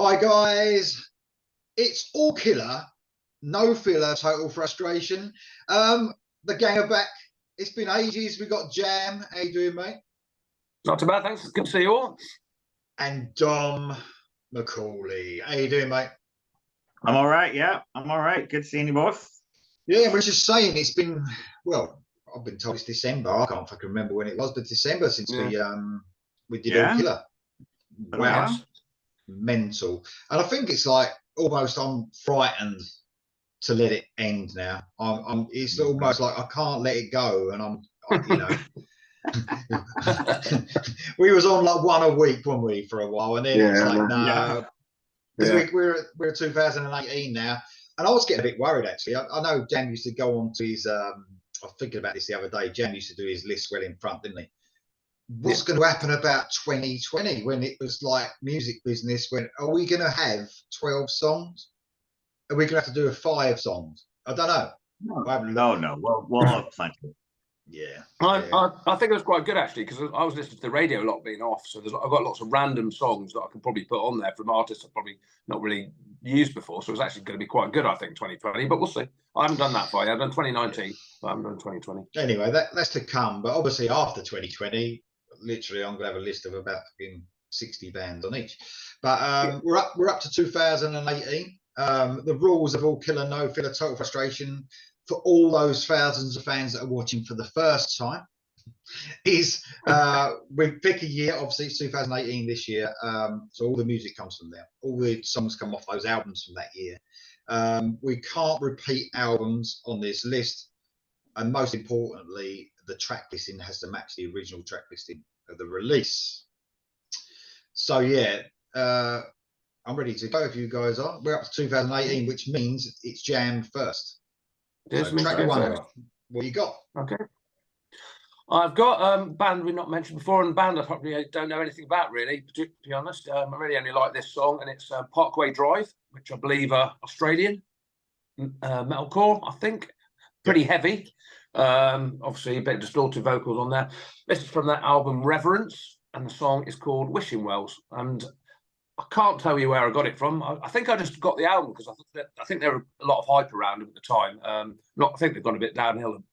Hi guys, it's all killer, no filler, total frustration. The gang are back. It's been ages. We got Jam. How you doing, mate? Not too bad, thanks. It's good to see you all. And Dom McCauley. How you doing, mate? I'm all right. Yeah, I'm all right. Good seeing you both. Yeah, we're just saying it's been, well, I've been told it's December. I can't fucking remember when it was, but December since we did All Killer. Wow. Yeah. Mental. And I think it's like almost I'm frightened to let it end now. It's almost like I can't let it go, and you know. We was on like one a week, weren't we, for a while, and then it's like no, because we're 2018 now, and I was getting a bit worried actually. I know Jan used to go on to his. I was thinking about this the other day. Jan used to do his list well in front, didn't he? What's going to happen about 2020 when it was like music business? When are we going to have 12 songs? Are we going to have to do 5 songs? I don't know. No. We'll have plenty. Yeah. I think it was quite good actually, because I was listening to the radio a lot being off, so I've got lots of random songs that I can probably put on there from artists I've probably not really used before. So it's actually going to be quite good, I think, 2020. But we'll see. I haven't done that far. I've done 2019, but I haven't done 2020. Anyway, that's to come. But obviously after 2020, literally, I'm going to have a list of about 60 bands on each. But we're up to 2018. The rules of All Killer, No Filler, Total Frustration, for all those thousands of fans that are watching for the first time, is we pick a year. Obviously it's 2018 this year, so all the music comes from there. All the songs come off those albums from that year. We can't repeat albums on this list, and most importantly, the track listing has to match the original track listing of the release. So yeah, I'm ready to go if you guys are. We're up to 2018, which means it's Jam first. So track one, what you got? Okay. I've got a band we've not mentioned before, and a band I probably don't know anything about, really, to be honest. I really only like this song, and it's Parkway Drive, which I believe are Australian metalcore, I think. Pretty heavy. Obviously, a bit of distorted vocals on there. This is from that album Reverence, and the song is called Wishing Wells. And I can't tell you where I got it from. I think I just got the album because I think there were a lot of hype around them at the time. I think they've gone a bit downhill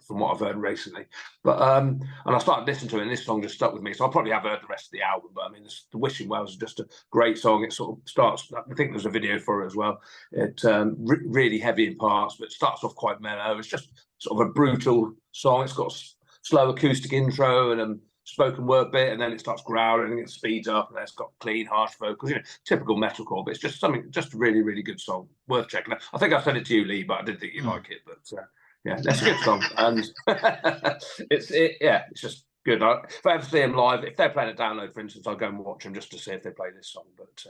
from what I've heard recently. But and I started listening to it, and this song just stuck with me. So I probably have heard the rest of the album. But I mean, the Wishing Wells is just a great song. It sort of starts. I think there's a video for it as well. It really heavy in parts, but it starts off quite mellow. It's just sort of a brutal song. It's got a slow acoustic intro and a spoken word bit, and then it starts growling and it speeds up, and then it's got clean, harsh vocals. Typical metalcore. But it's just a really, really good song, worth checking out. I think I sent it to you, Lee, but I didn't think you'd like it. But yeah, that's a good song, and it's just good. If I ever see them live, if they're playing at Download, for instance, I'll go and watch them just to see if they play this song. But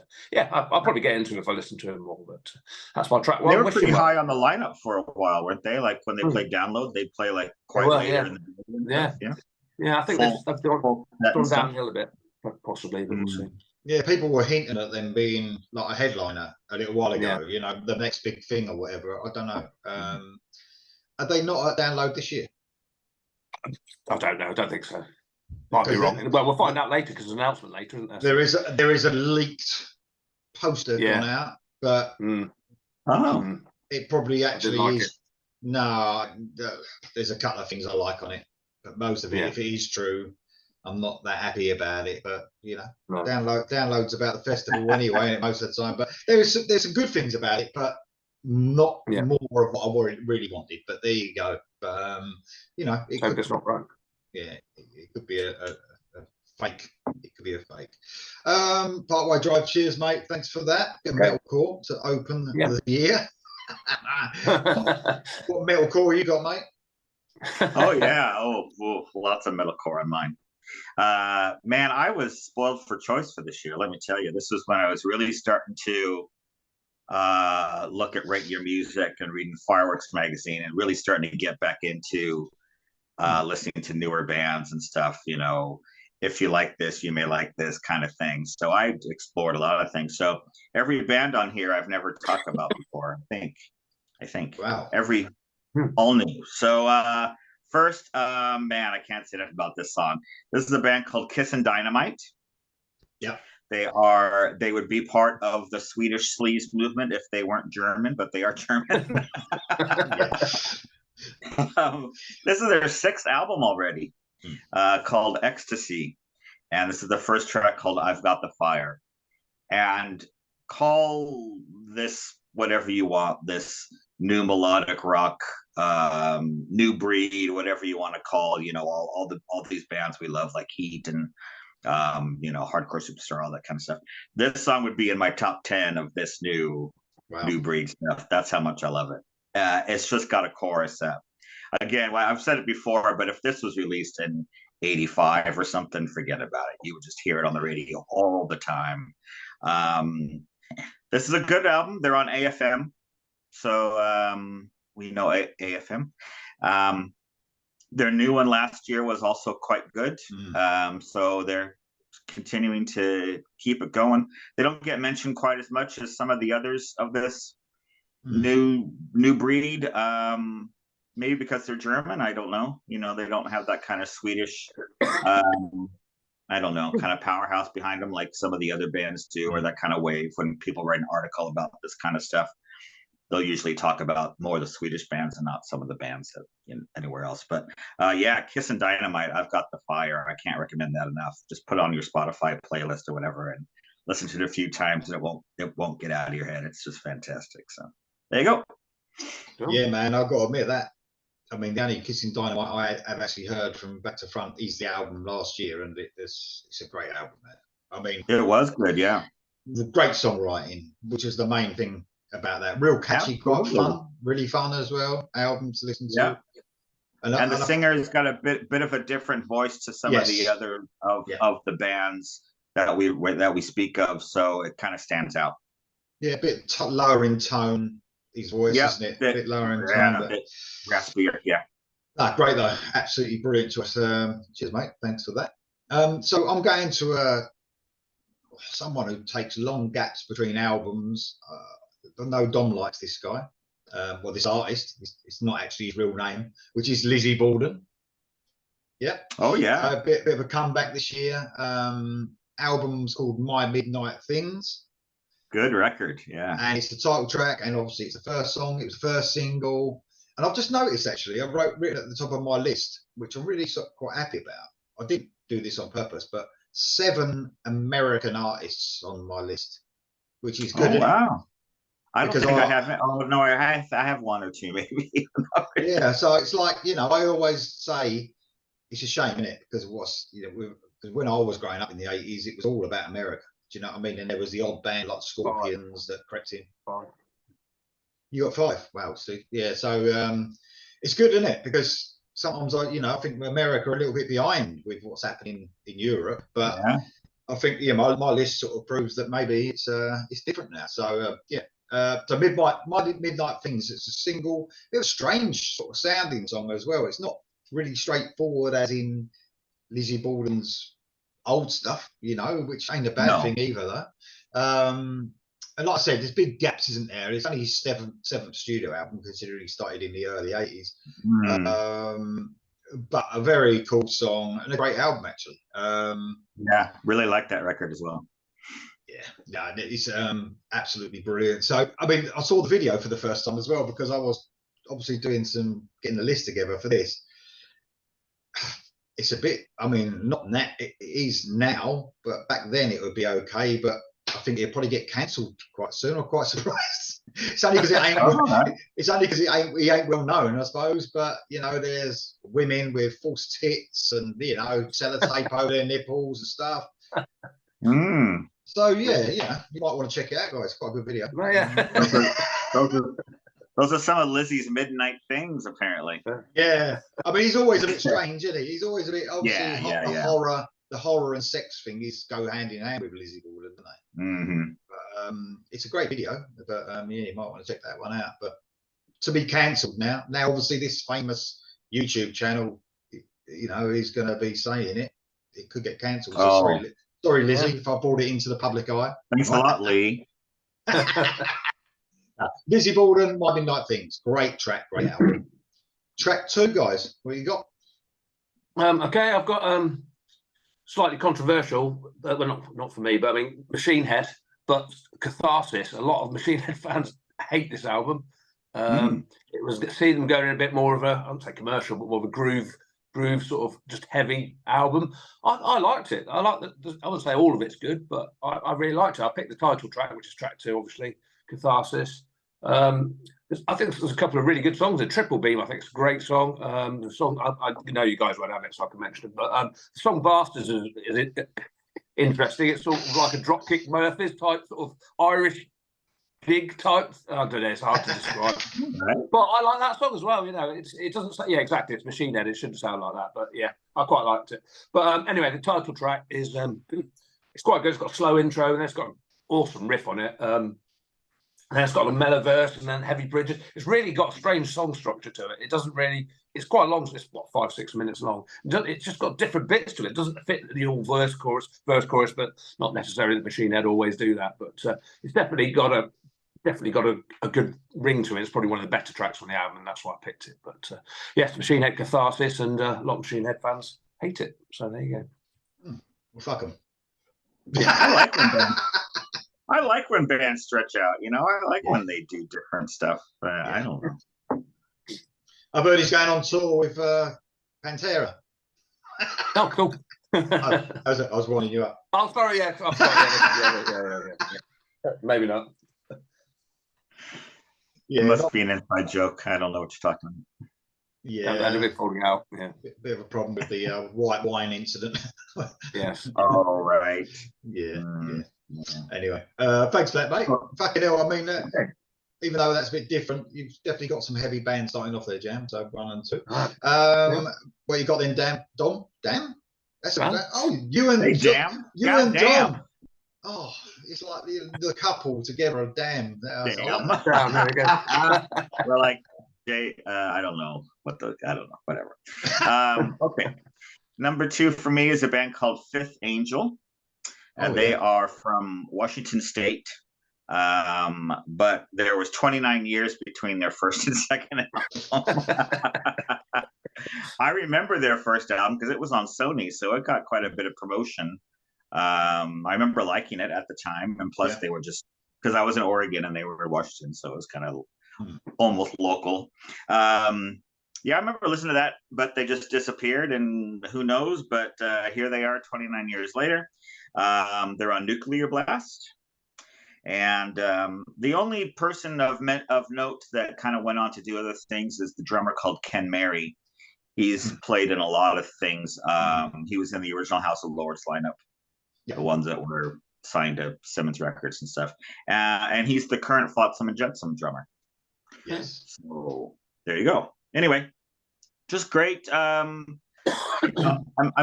I'll probably get into it if I listen to them more. But that's my track. They were pretty high on the lineup for a while, weren't they? Like when they played Download, they'd play like quite later. Yeah, I think they've gone downhill a bit, possibly, but we'll see. Yeah, people were hinting at them being like a headliner a little while ago. You know, the next big thing or whatever. I don't know. Are they not at Download this year? I don't know. I don't think so. Might be wrong. Well, we'll find out later because there's an announcement later, isn't there? There is a leaked poster gone out, but it probably actually is. It. No, there's a couple of things I like on it, but most of it, if it is true, I'm not that happy about it. But you know, Download's about the festival anyway, most of the time. But there's some good things about it, but not more of what I really wanted. But there you go. But you know, it's not right. Yeah, it could be a fake. It could be a fake. Parkway Drive. Cheers, mate. Thanks for that. Good metalcore to open the year. What metalcore you got, mate? Oh yeah, lots of metalcore on mine. Man, I was spoiled for choice for this year. Let me tell you, this was when I was really starting to look at Rate Your Music and reading Fireworks magazine, and really starting to get back into listening to newer bands and stuff. You know, if you like this, you may like this kind of thing. So I explored a lot of things. So every band on here I've never talked about before. I think wow, all new. So first, man, I can't say enough about this song. This is a band called Kiss and Dynamite. Yeah. They would be part of the Swedish sleaze movement if they weren't German, but they are German. This is their 6th album already, called Ecstasy. And this is the first track called I've Got the Fire. And call this whatever you want, this new melodic rock, new breed, whatever you want to call, you know, all these bands we love, like Heat and you know, Hardcore Superstar, all that kind of stuff. This song would be in my top 10 of this new breed stuff. That's how much I love it. It's just got a chorus. Again, well, I've said it before, but if this was released in '85 or something, forget about it. You would just hear it on the radio all the time. This is a good album. They're on AFM, so we know AFM. Their new one last year was also quite good. So they're continuing to keep it going. They don't get mentioned quite as much as some of the others of this new breed. Maybe because they're German, I don't know. You know, they don't have that kind of Swedish, I don't know, kind of powerhouse behind them like some of the other bands do, or that kind of wave. When people write an article about this kind of stuff, they'll usually talk about more the Swedish bands and not some of the bands anywhere else. But yeah, Kiss and Dynamite, I've Got the Fire. I can't recommend that enough. Just put it on your Spotify playlist or whatever and listen to it a few times, and it won't get out of your head. It's just fantastic. So there you go. Yeah, man, I've got to admit that. I mean, the only Kissing Dynamite I have actually heard from back to front is the album last year, and it's a great album, man. I mean, it was good, yeah. The great songwriting, which is the main thing about that. Real catchy, quite fun, really fun as well. Album to listen to. Yeah. And the singer's got a bit of a different voice to some of the other of the bands that we speak of, so it kind of stands out. Yeah, a bit lower in tone. His voice, isn't it? A bit lower in tone, but a bit raspier. Yeah. Great though, absolutely brilliant to us. Cheers, mate. Thanks for that. So I'm going to someone who takes long gaps between albums. I know Dom likes this guy. Well, this artist. It's not actually his real name, which is Lizzie Borden. Yeah. Oh yeah. A bit of a comeback this year. Album's called My Midnight Things. Good record, yeah. And it's the title track, and obviously it's the first song, it was the first single. And I've just noticed, actually, I've written at the top of my list, which I'm really quite happy about. I didn't do this on purpose, but 7 American artists on my list, which is good. Oh, wow. I don't think I have. Oh, no, I have 1 or 2, maybe. Yeah, so it's like, you know, I always say it's a shame, isn't it? Because because when I was growing up in the 80s, it was all about America. Do you know what I mean? And there was the odd band like Scorpions that crept in. 5. You got 5. Wow. So yeah. So it's good, isn't it? Because sometimes I think America are a little bit behind with what's happening in Europe, but I think my list sort of proves that maybe it's different now. So so Midnight Things. It's a single. It was a strange sort of sounding song as well. It's not really straightforward as in Lizzie Borden's old stuff, which ain't a bad thing either, though. And like I said, there's big gaps, isn't there? It's only his seventh studio album, considering he started in the early 80s. But a very cool song and a great album, actually. Yeah, really like that record as well. Yeah, it's absolutely brilliant. So, I mean, I saw the video for the first time as well, because I was obviously getting the list together for this. It's a bit, I mean, not that it is now, but back then it would be okay. But I think it'll probably get cancelled quite soon. I'm quite surprised. It's only because he ain't well known, I suppose. But there's women with false tits and sellotape over their nipples and stuff. So yeah, you might want to check it out, guys. It's quite a good video. Oh, yeah. Those are some of Lizzie's midnight things, apparently. Yeah, I mean, he's always a bit strange, isn't he? He's always a bit obviously horror. The horror and sex thing go hand in hand with Lizzie Borden, don't they? Mm-hmm. But, it's a great video, but you might want to check that one out. But to be cancelled now, obviously this famous YouTube channel, is going to be saying it could get cancelled. So sorry, Lizzie, if I brought it into the public eye. Thanks a lot, Lee. Lizzie Borden, My Midnight Things, great track, great album. Track 2, guys, what you got? Okay, I've got slightly controversial, well, not for me, but I mean, Machine Head, but Catharsis. A lot of Machine Head fans hate this album. It was see them going in a bit more of a, I wouldn't say commercial, but more of a groove sort of just heavy album. I liked it. I wouldn't say all of it's good, but I really liked it. I picked the title track, which is track 2, obviously, Catharsis. I think there's a couple of really good songs. The Triple Beam, I think, is a great song. The song, I know you guys won't have it, so I can mention it, but the song Bastards is interesting. It's sort of like a Dropkick Murphys type, sort of Irish big type. I don't know, it's hard to describe. Right. But I like that song as well. You know, it doesn't say, yeah, exactly. It's Machine Head. It shouldn't sound like that, but yeah, I quite liked it. But anyway, the title track is it's quite good. It's got a slow intro and it's got an awesome riff on it. And it's got a mellow verse and then heavy bridges. It's really got a strange song structure to it. It doesn't really. It's quite long. So it's what 5-6 minutes long. It's just got different bits to it. It doesn't fit the all verse chorus, but not necessarily that Machine Head always do that. But it's definitely got a good ring to it. It's probably one of the better tracks on the album, and that's why I picked it. But yes, Machine Head Catharsis, and a lot of Machine Head fans hate it. So there you go. Well, fuck them. Yeah, I like when bands stretch out. You know, I like when they do different stuff. I don't know. I've heard he's going on tour with Pantera. Oh, cool. I was warning you up. Oh, sorry. Yeah. Oh, sorry, yeah. Maybe not. Yeah, it must be an inside joke. I don't know what you're talking about. Yeah, had a bit falling out. Yeah, bit of a problem with the white wine incident. Yes. Oh, right. Yeah. Anyway, thanks for that, mate. Fucking hell, I mean, even though that's a bit different, you've definitely got some heavy bands starting off there, Jam. So 1 and 2. Well, you got then Dom. That's you and Dam. You and Dom. Oh, it's like the couple together. Damn. Damn. There we go. We're like, Jay, I don't know. Whatever. Okay. Number 2 for me is a band called Fifth Angel. They are from Washington State. But there was 29 years between their first and second album. I remember their first album because it was on Sony, so it got quite a bit of promotion. I remember liking it at the time, and plus they were just, because I was in Oregon and they were in Washington, so it was kind of almost local. I remember listening to that, but they just disappeared, and who knows, but here they are 29 years later. They're on Nuclear Blast, and the only person of note that kind of went on to do other things is the drummer called Ken Mary. He's played in a lot of things. He was in the original House of Lords lineup, the ones that were signed to Simmons Records and stuff. And he's the current Flotsam and Jetsam drummer. Yes. So there you go. Anyway, just great. I'm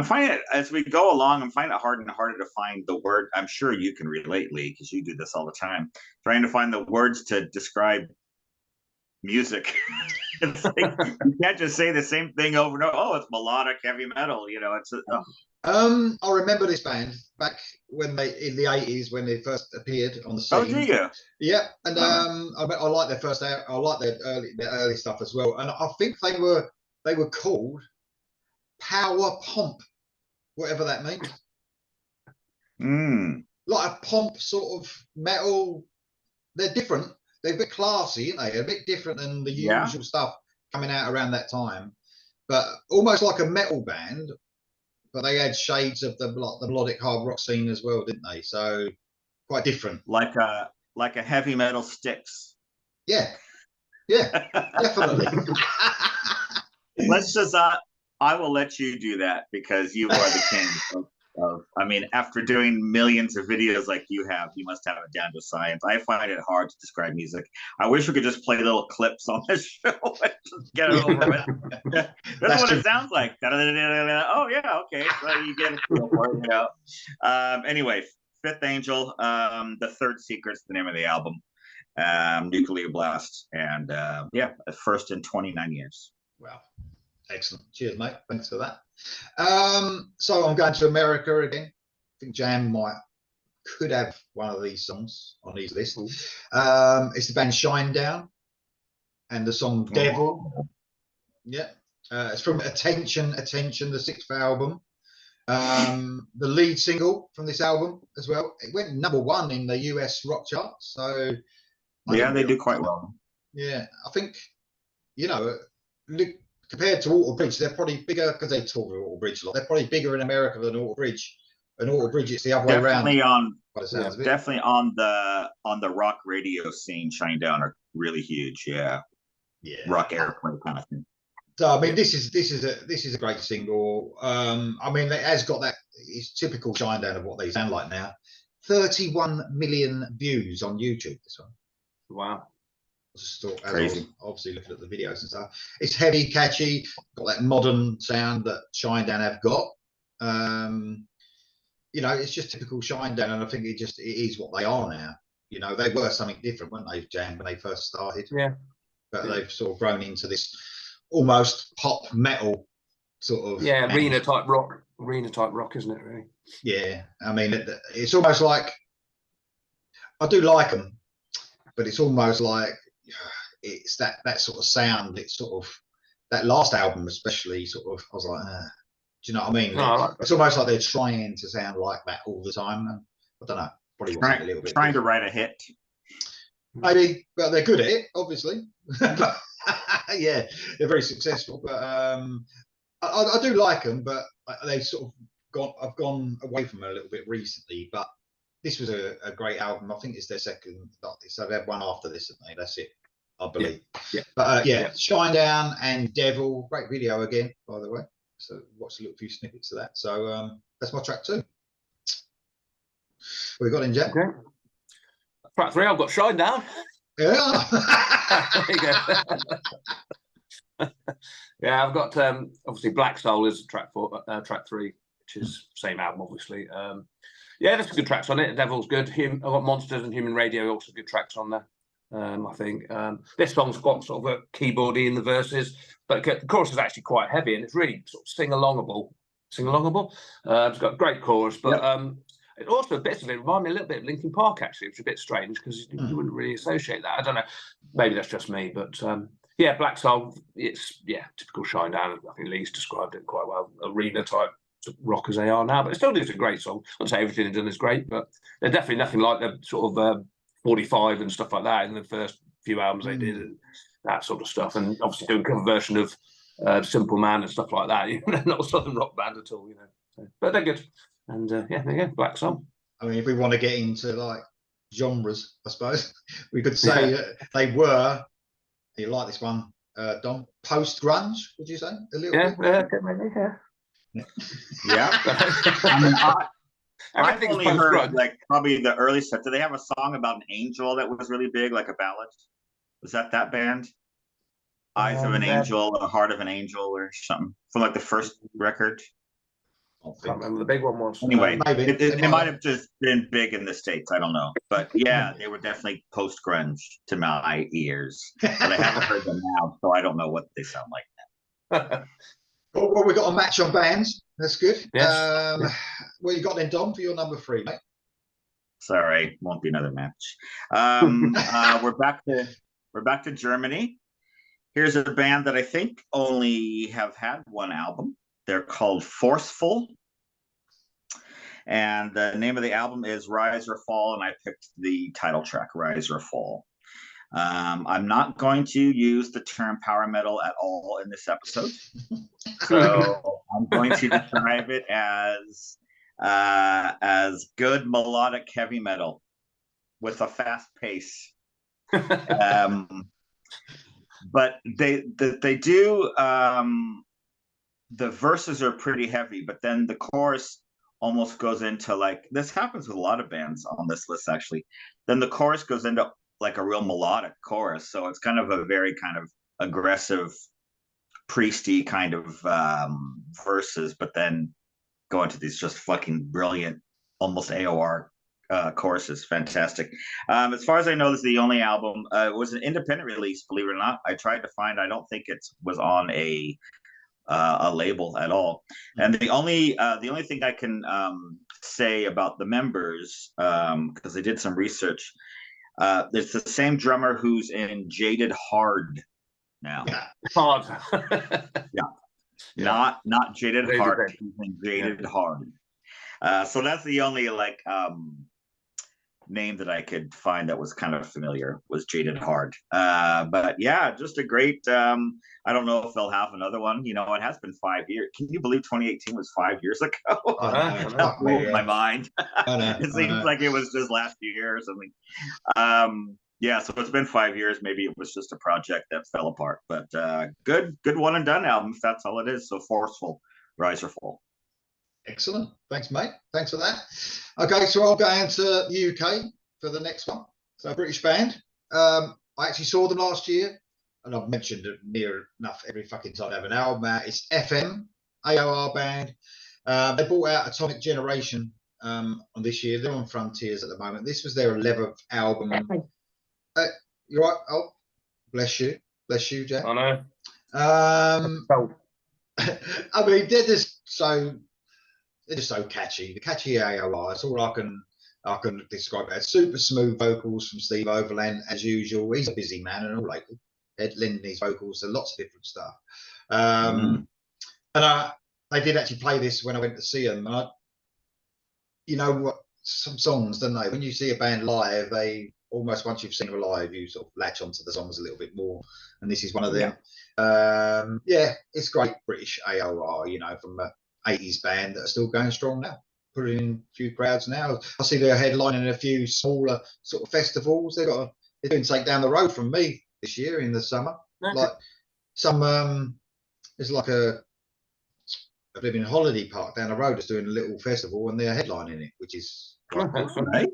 finding it as we go along. I'm finding it harder and harder to find the word. I'm sure you can relate, Lee, because you do this all the time. Trying to find the words to describe music. It's like, you can't just say the same thing over and over. Oh, it's melodic heavy metal. You know, it's. I remember this band back when in the 80s when they first appeared on the scene. Oh, do you? Yeah, and I like their first. I like their early stuff as well. And I think they were called Power Pomp, whatever that means. Like a pomp sort of metal. They're different. They're a bit classy, aren't they? They're a bit different than the usual stuff coming out around that time. But almost like a metal band. But they had shades of the melodic hard rock scene as well, didn't they? So quite different. Like a heavy metal Styx. Yeah, definitely. Let's just I will let you do that because you are the king of, I mean, after doing millions of videos like you have, you must have it down to science. I find it hard to describe music. I wish we could just play little clips on this show and just get it over with. That's what it sounds like. Oh yeah, okay. So you get it. You know. Anyway, Fifth Angel, The Third Secret's the name of the album. Nuclear Blast, and first in 29 years. Wow. Excellent. Cheers, mate. Thanks for that. So I'm going to America again. I think Jam could have one of these songs on his list. It's the band Shinedown and the song Devil. Yeah. It's from Attention, the 6th album. The lead single from this album as well. It went #1 in the US rock charts. So yeah, they do quite well. Yeah, I think, you know, compared to Alter Bridge, they're probably bigger because they talk about Alter Bridge a lot. They're probably bigger in America than Alter Bridge. And Alter Bridge, it's the other way around. Definitely on the rock radio scene. Shinedown are really huge. Yeah, rock airplane kind of thing. So I mean, this is a great single. I mean, it has got that. It's typical Shinedown of what they sound like now. 31 million views on YouTube. This one. Wow. Crazy. Obviously looking at the videos and stuff. It's heavy, catchy, got that modern sound that Shinedown have got. You know, it's just typical Shinedown, and I think it is what they are now. You know, they were something different, weren't they, Jan, when they first started? Yeah. But they've sort of grown into this almost pop metal sort of arena type rock, isn't it, really? Yeah, I mean, it's almost like, I do like them, but it's almost like it's that sort of sound. It's sort of that last album, especially. Sort of, I was like, do you know what I mean? It's almost like they're trying to sound like that all the time. And I don't know. Probably trying a little bit to write a hit. Maybe, but they're good at it, obviously. But, yeah, they're very successful. But I do like them, but they've sort of I've gone away from them a little bit recently. But this was a great album. I think it's their second. So they had one after this, haven't they? That's it, I believe. Yeah. But Shinedown and Devil, great video again, by the way. So watch a little few snippets of that. So that's my track 2. What we got in, Jack? Okay. Track 3, I've got Shinedown. Yeah. There you go. Yeah, I've got obviously Black Soul is track 3, which is same album, obviously. Yeah, there's some good tracks on it. Devil's good. I've got Monsters and Human Radio, also good tracks on there. I think this song's got sort of a keyboardy in the verses, but the chorus is actually quite heavy and it's really sort of sing-alongable. It's got a great chorus, but it also bits of it remind me a little bit of Linkin Park, actually, which is a bit strange because you wouldn't really associate that. I don't know, maybe that's just me, but yeah, Black Soul, it's typical Shinedown. I think Lee's described it quite well, arena type rock as they are now, but it still is a great song. I wouldn't say everything they've done is great, but they're definitely nothing like the sort of 45 and stuff like that in the first few albums they did, and that sort of stuff. And obviously doing a cover version of Simple Man and stuff like that. They're not a southern rock band at all, So, but they're good. And there you go, Black Soul. I mean, if we want to get into like genres, I suppose we could say they were. You like this one, Dom? Post grunge, would you say? A little bit. Yeah. I mean, I've only heard like probably the early stuff. Do they have a song about an angel that was really big, like a ballad? Was that band? Eyes of an Angel, The Heart of an Angel, or something from like the first record. I can't remember the big one was. Anyway, it might have just been big in the States. I don't know, but yeah, they were definitely post grunge to my ears. But I haven't heard them now, so I don't know what they sound like. Well, we got a match on bands. That's good. Yes. What you got then, Dom, for your number 3, mate? Sorry, won't be another match. We're back to Germany. Here's a band that I think only have had one album. They're called Forceful, and the name of the album is Rise or Fall, and I picked the title track, Rise or Fall. I'm not going to use the term power metal at all in this episode, so I'm going to describe it as good melodic heavy metal with a fast pace. But they do. The verses are pretty heavy, but then the chorus almost goes into like, this happens with a lot of bands on this list actually. Then the chorus goes into like a real melodic chorus, so it's kind of a very kind of aggressive, priesty kind of verses, but then go into these just fucking brilliant, almost AOR choruses. Fantastic. As far as I know, this is the only album. It was an independent release, believe it or not. I tried to find. I don't think it was on a label at all. And the only thing I can say about the members, because I did some research, it's the same drummer who's in Jaded Hard now. Hard. Yeah. Not Jaded Really Heart, good. Jaded Hard. So that's the only like name that I could find that was kind of familiar, was Jaded Hard. But yeah, just a great. I don't know if they'll have another one. You know, it has been 5 years. Can you believe 2018 was 5 years ago? I know. That blew my mind. I know. It seems like it was just last year or something. Yeah, so it's been 5 years. Maybe it was just a project that fell apart. But good one and done album, if that's all it is. So Forceful, Rise or Fall. Excellent. Thanks, mate. Thanks for that. Okay, so I'll go into the UK for the next one. So British band. I actually saw them last year, and I've mentioned it near enough every fucking time I have an album out. It's FM, AOR band. They brought out Atomic Generation on this year. They're on Frontiers at the moment. This was their 11th album. You're right. Oh, bless you, Jack. I know. I mean, they're just so catchy. The catchy AOR. That's all I can describe it. Super smooth vocals from Steve Overland as usual. He's a busy man and all lately, lending his vocals to lots of different stuff. And they did actually play this when I went to see them. And you know what? Some songs, don't they? When you see a band live, they almost, once you've seen them live, you sort of latch onto the songs a little bit more. And this is one of them. Yeah, it's great British AOR, you know, from a 80s band that are still going strong now. Putting in a few crowds now. I see they're headlining a few smaller sort of festivals. They're doing something down the road from me this year in the summer. Like some there's like a living holiday park down the road that's doing a little festival, and they're headlining it, which is quite cool. Right?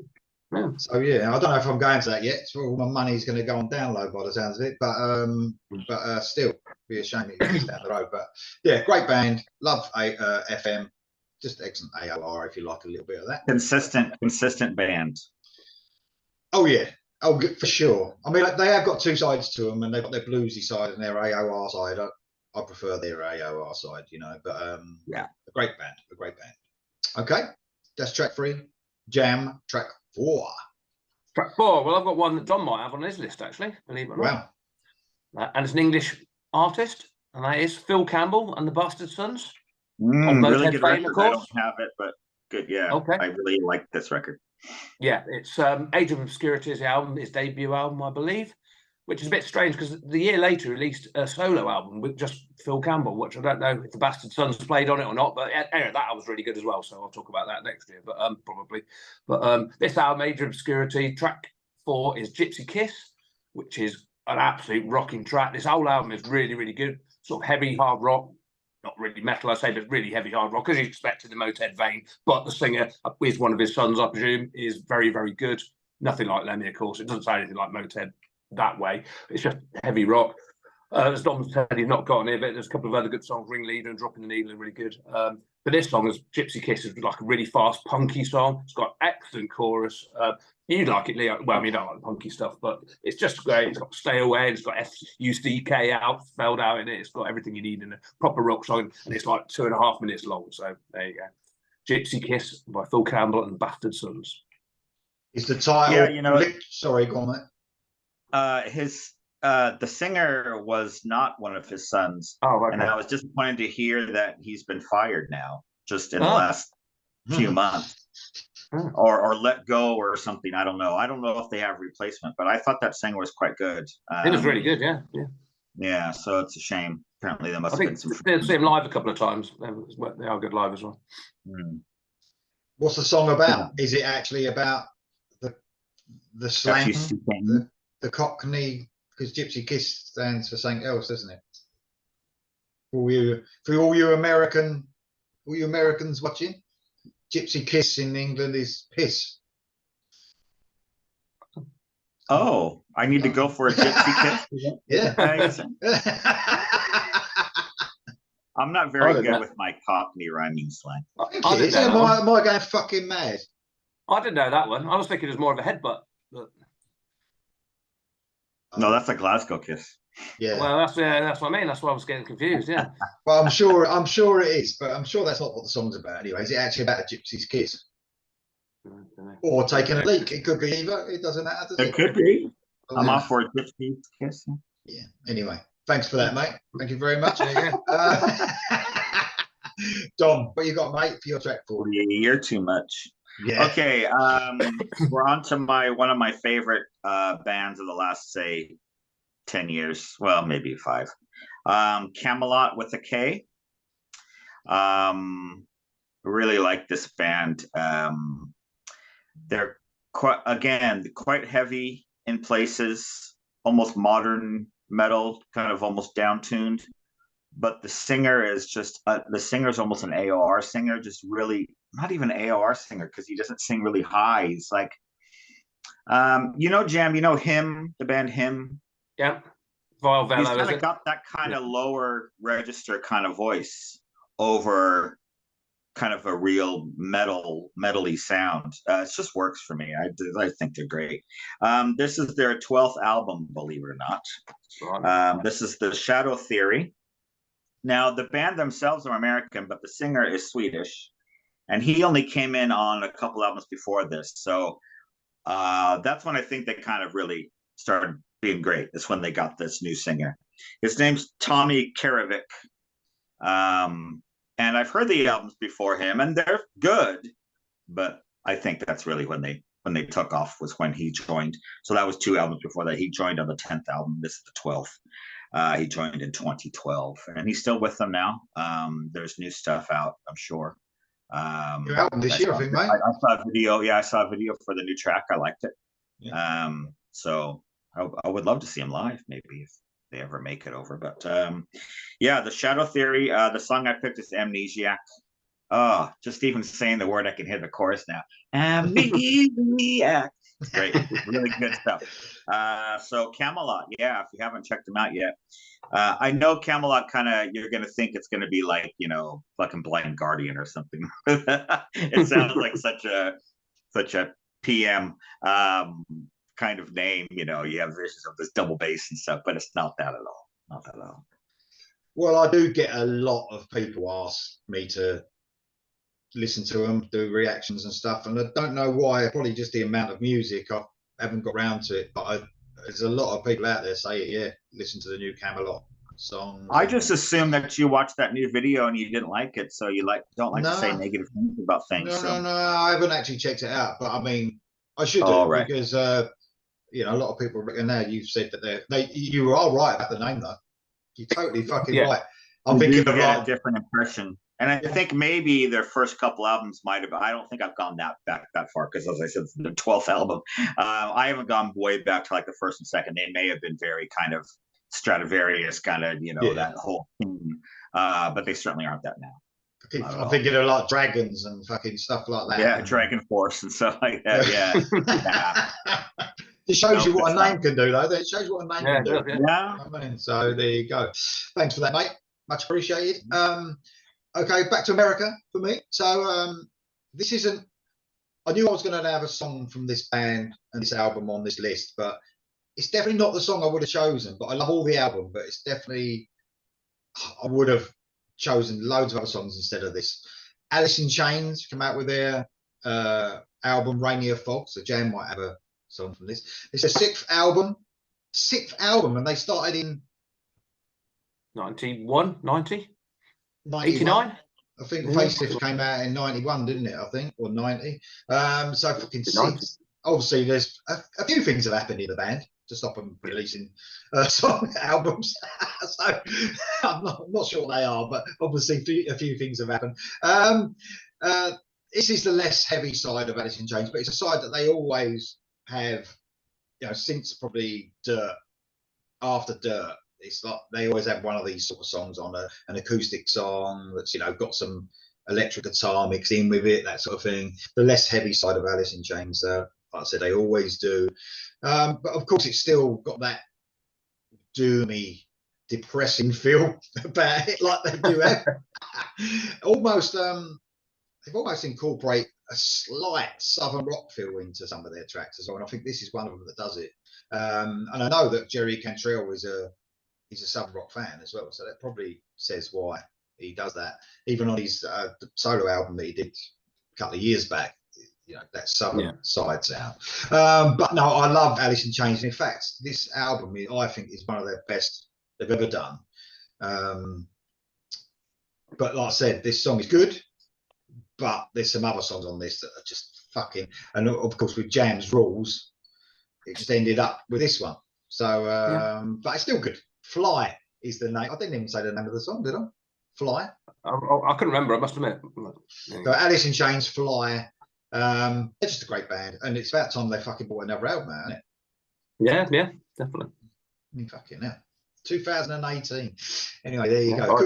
Yeah. So yeah, I don't know if I'm going to that yet. So all my money's going to go on download by the sounds of it, but still, be a shame it's down the road. But yeah, great band. Love FM. Just excellent AOR if you like a little bit of that. Consistent band. Oh yeah, oh for sure. I mean, they have got two sides to them, and they've got their bluesy side and their AOR side. I prefer their AOR side, you know. But yeah, a great band. Okay, that's track 3. Jam, track 4. Track 4. Well, I've got one that John might have on his list, actually, believe it or not. Wow. And it's an English artist, and that is Phil Campbell and the Bastard Sons. Really good record. I don't have it, but good. Yeah, okay. I really like this record. Yeah, it's Age of Obscurity is the album, his debut album, I believe, which is a bit strange because the year later released a solo album with just Phil Campbell, which I don't know if the Bastard Sons played on it or not, but anyway, that album's really good as well, so I'll talk about that next year, but probably. But this album, Age of Obscurity, track 4 is Gypsy Kiss, which is an absolute rocking track. This whole album is really, really good, sort of heavy, hard rock. Not really metal, I say, but really heavy hard rock, as you expect in the Motorhead vein. But the singer is one of his sons, I presume, is very, very good. Nothing like Lemmy, of course. It doesn't sound anything like Motorhead that way. It's just heavy rock. As Dom said, he's not got on here, but there's a couple of other good songs. Ringleader and Dropping the Needle are really good. But this song is Gypsy Kiss, is like a really fast, punky song. It's got excellent chorus. You'd like it, Leo. Well, I mean, I don't like punky stuff, but it's just great. It's got Stay Away, it's got F-U-C-K out, spelled out in it. It's got everything you need in a proper rock song, and it's like 2.5 minutes long. So there you go. Gypsy Kiss by Phil Campbell and Bastard Sons. Is the title? Yeah, you know. Sorry, go on, mate. The singer was not one of his sons. Oh, okay. And I was disappointed to hear that he's been fired now, just in the last few months. Or let go or something. I don't know. I don't know if they have replacement, but I thought that singer was quite good. It was really good, yeah. Yeah, so it's a shame. Apparently there must have been some. I did see him live a couple of times. They are good live as well. What's the song about? Is it actually about the slang, the Cockney? Because Gypsy Kiss stands for something else, doesn't it? For all you Americans watching, Gypsy Kiss in England is piss. Oh, I need to go for a Gypsy Kiss? Yeah. I'm not very good with my Cockney rhyming slang. Am I going fucking mad? I didn't know that one. I was thinking it was more of a headbutt. But... No, that's a Glasgow kiss. Yeah. Well, that's what I mean. That's why I was getting confused. Yeah. Well, I'm sure it is, but I'm sure that's not what the song's about. Anyway, is it actually about a gypsy's kiss, or taking a leak? It could be either. It doesn't matter. It could be. I'm off for a gypsy's kiss. Yeah. Anyway, Thanks for that, mate. Thank you very much. Yeah. Dom, what you got, mate, for your track for? You're too much. Yeah. Okay, we're on to one of my favorite bands of the last, say, 10 years. Well, maybe 5. Camelot with a K. Really like this band. They're quite heavy in places, almost modern metal, kind of almost down-tuned. But the singer is just the singer's almost an AOR singer, just really not even an AOR singer because he doesn't sing really high. He's like, Jam, Him, the band Him. Yeah, Vile Velour. He's kind of got that kind of lower register kind of voice over kind of a real metal-y sound. It just works for me. I think they're great. This is their 12th album, believe it or not. This is the Shadow Theory. Now, the band themselves are American, but the singer is Swedish, and he only came in on a couple albums before this. So that's when I think they kind of really started being great. That's when they got this new singer. His name's Tommy Karavik. And I've heard the albums before him, and they're good, but I think that's really when they took off was when he joined. So that was 2 albums before that. He joined on the 10th album. This is the 12th. He joined in 2012, and he's still with them now. There's new stuff out, I'm sure. New album this year, I think, mate. I saw a video. Yeah, I saw a video for the new track. I liked it. Yeah. So I would love to see him live, maybe if they ever make it over. But yeah, the Shadow Theory. The song I picked is Amnesiac. Oh, just even saying the word, I can hear the chorus now. Amnesiac. Great, really good stuff. So Camelot, yeah, if you haven't checked them out yet, I know Camelot you're gonna think it's gonna be like, fucking Blind Guardian or something. It sounds like such a PM kind of name. You have visions of this double bass and stuff, but it's not that at all. Not that at all. Well, I do get a lot of people ask me to listen to them, do reactions and stuff, and I don't know why. Probably just the amount of music. I haven't got around to it, but there's a lot of people out there say, yeah, listen to the new Camelot songs. I just assumed that you watched that new video and you didn't like it, so you don't like to say negative things about things. No, I haven't actually checked it out, but I mean, I should do right. because a lot of people. And now you've said that you are right about the name, though. You're totally fucking right. I'm thinking of a different impression. And I think maybe their first couple albums might have. I don't think I've gone back that far because, as I said, it's the 12th album. I haven't gone way back to like the first and second. They may have been very kind of Stradivarius, kind of that whole thing. But they certainly aren't that now. I'm thinking of like dragons and fucking stuff like that. Yeah, Dragon Force and stuff like that. Yeah. It shows you what a name can do, though. It shows you what a name can do. Yeah. I mean, so there you go. Thanks for that, mate. Much appreciated. Okay, back to America for me. So this isn't. I knew I was going to have a song from this band and this album on this list, but it's definitely not the song I would have chosen. But I love all the album, but it's definitely I would have chosen loads of other songs instead of this. Alice in Chains come out with their album Rainier Fog, so Jan might have a song from this. It's a sixth album, and they started in 91, 90, 89. I think Facelift came out in 91, didn't it? I think, or 90. So fucking six. Obviously, there's a few things have happened in the band to stop them releasing song albums. So I'm not sure what they are, but obviously a few things have happened. This is the less heavy side of Alice in Chains, but it's a side that they always have, since probably Dirt, after Dirt. It's like they always have one of these sort of songs on an acoustic song that's got some electric guitar mixed in with it, that sort of thing. The less heavy side of Alice in Chains, like I said, they always do. But of course, it's still got that doomy, depressing feel about it, like they do have. They've almost incorporate a slight southern rock feel into some of their tracks as well, and I think this is one of them that does it. And I know that Jerry Cantrell he's a southern rock fan as well, so that probably says why he does that. Even on his solo album that he did a couple of years back, that southern side sound. But no, I love Alice in Chains. In fact, this album I think is one of their best they've ever done. But like I said, this song is good, but there's some other songs on this that are just fucking, and of course with Jam's Rules, it just ended up with this one. So, but it's still good. Fly is the name. I didn't even say the name of the song, did I? Fly. I couldn't remember, I must admit. So Alice in Chains, Fly. They're just a great band, and it's about time they fucking bought another album out, isn't it? Yeah, definitely. Fucking hell. 2018. Anyway, there you go.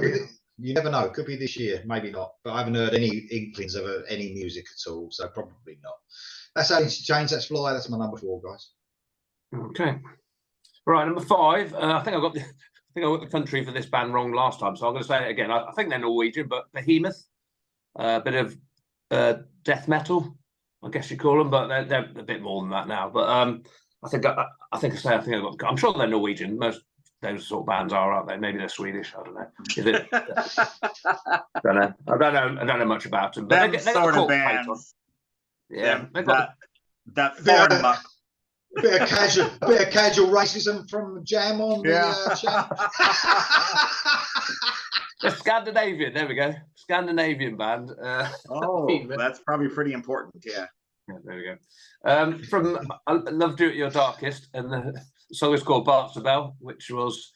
You never know. Could be this year, maybe not. But I haven't heard any inklings of any music at all, so probably not. That's Alice in Chains. That's Fly. That's my number 4, guys. Okay. Right, number 5. I think I got the country for this band wrong last time, so I'm going to say it again. I think they're Norwegian, but Behemoth, a bit of death metal, I guess you call them, but they're a bit more than that now. But I'm sure they're Norwegian. Most those sort of bands are, aren't they? Maybe they're Swedish. I don't know. I don't know much about them. But they sort of bands. Yeah, that foreign muck. Bit of casual racism from Jam on the chat. The Scandinavian, there we go. Scandinavian band. That's probably pretty important, yeah. There we go. From I Love Do It Your Darkest, and the song is called Barks the Bell, which was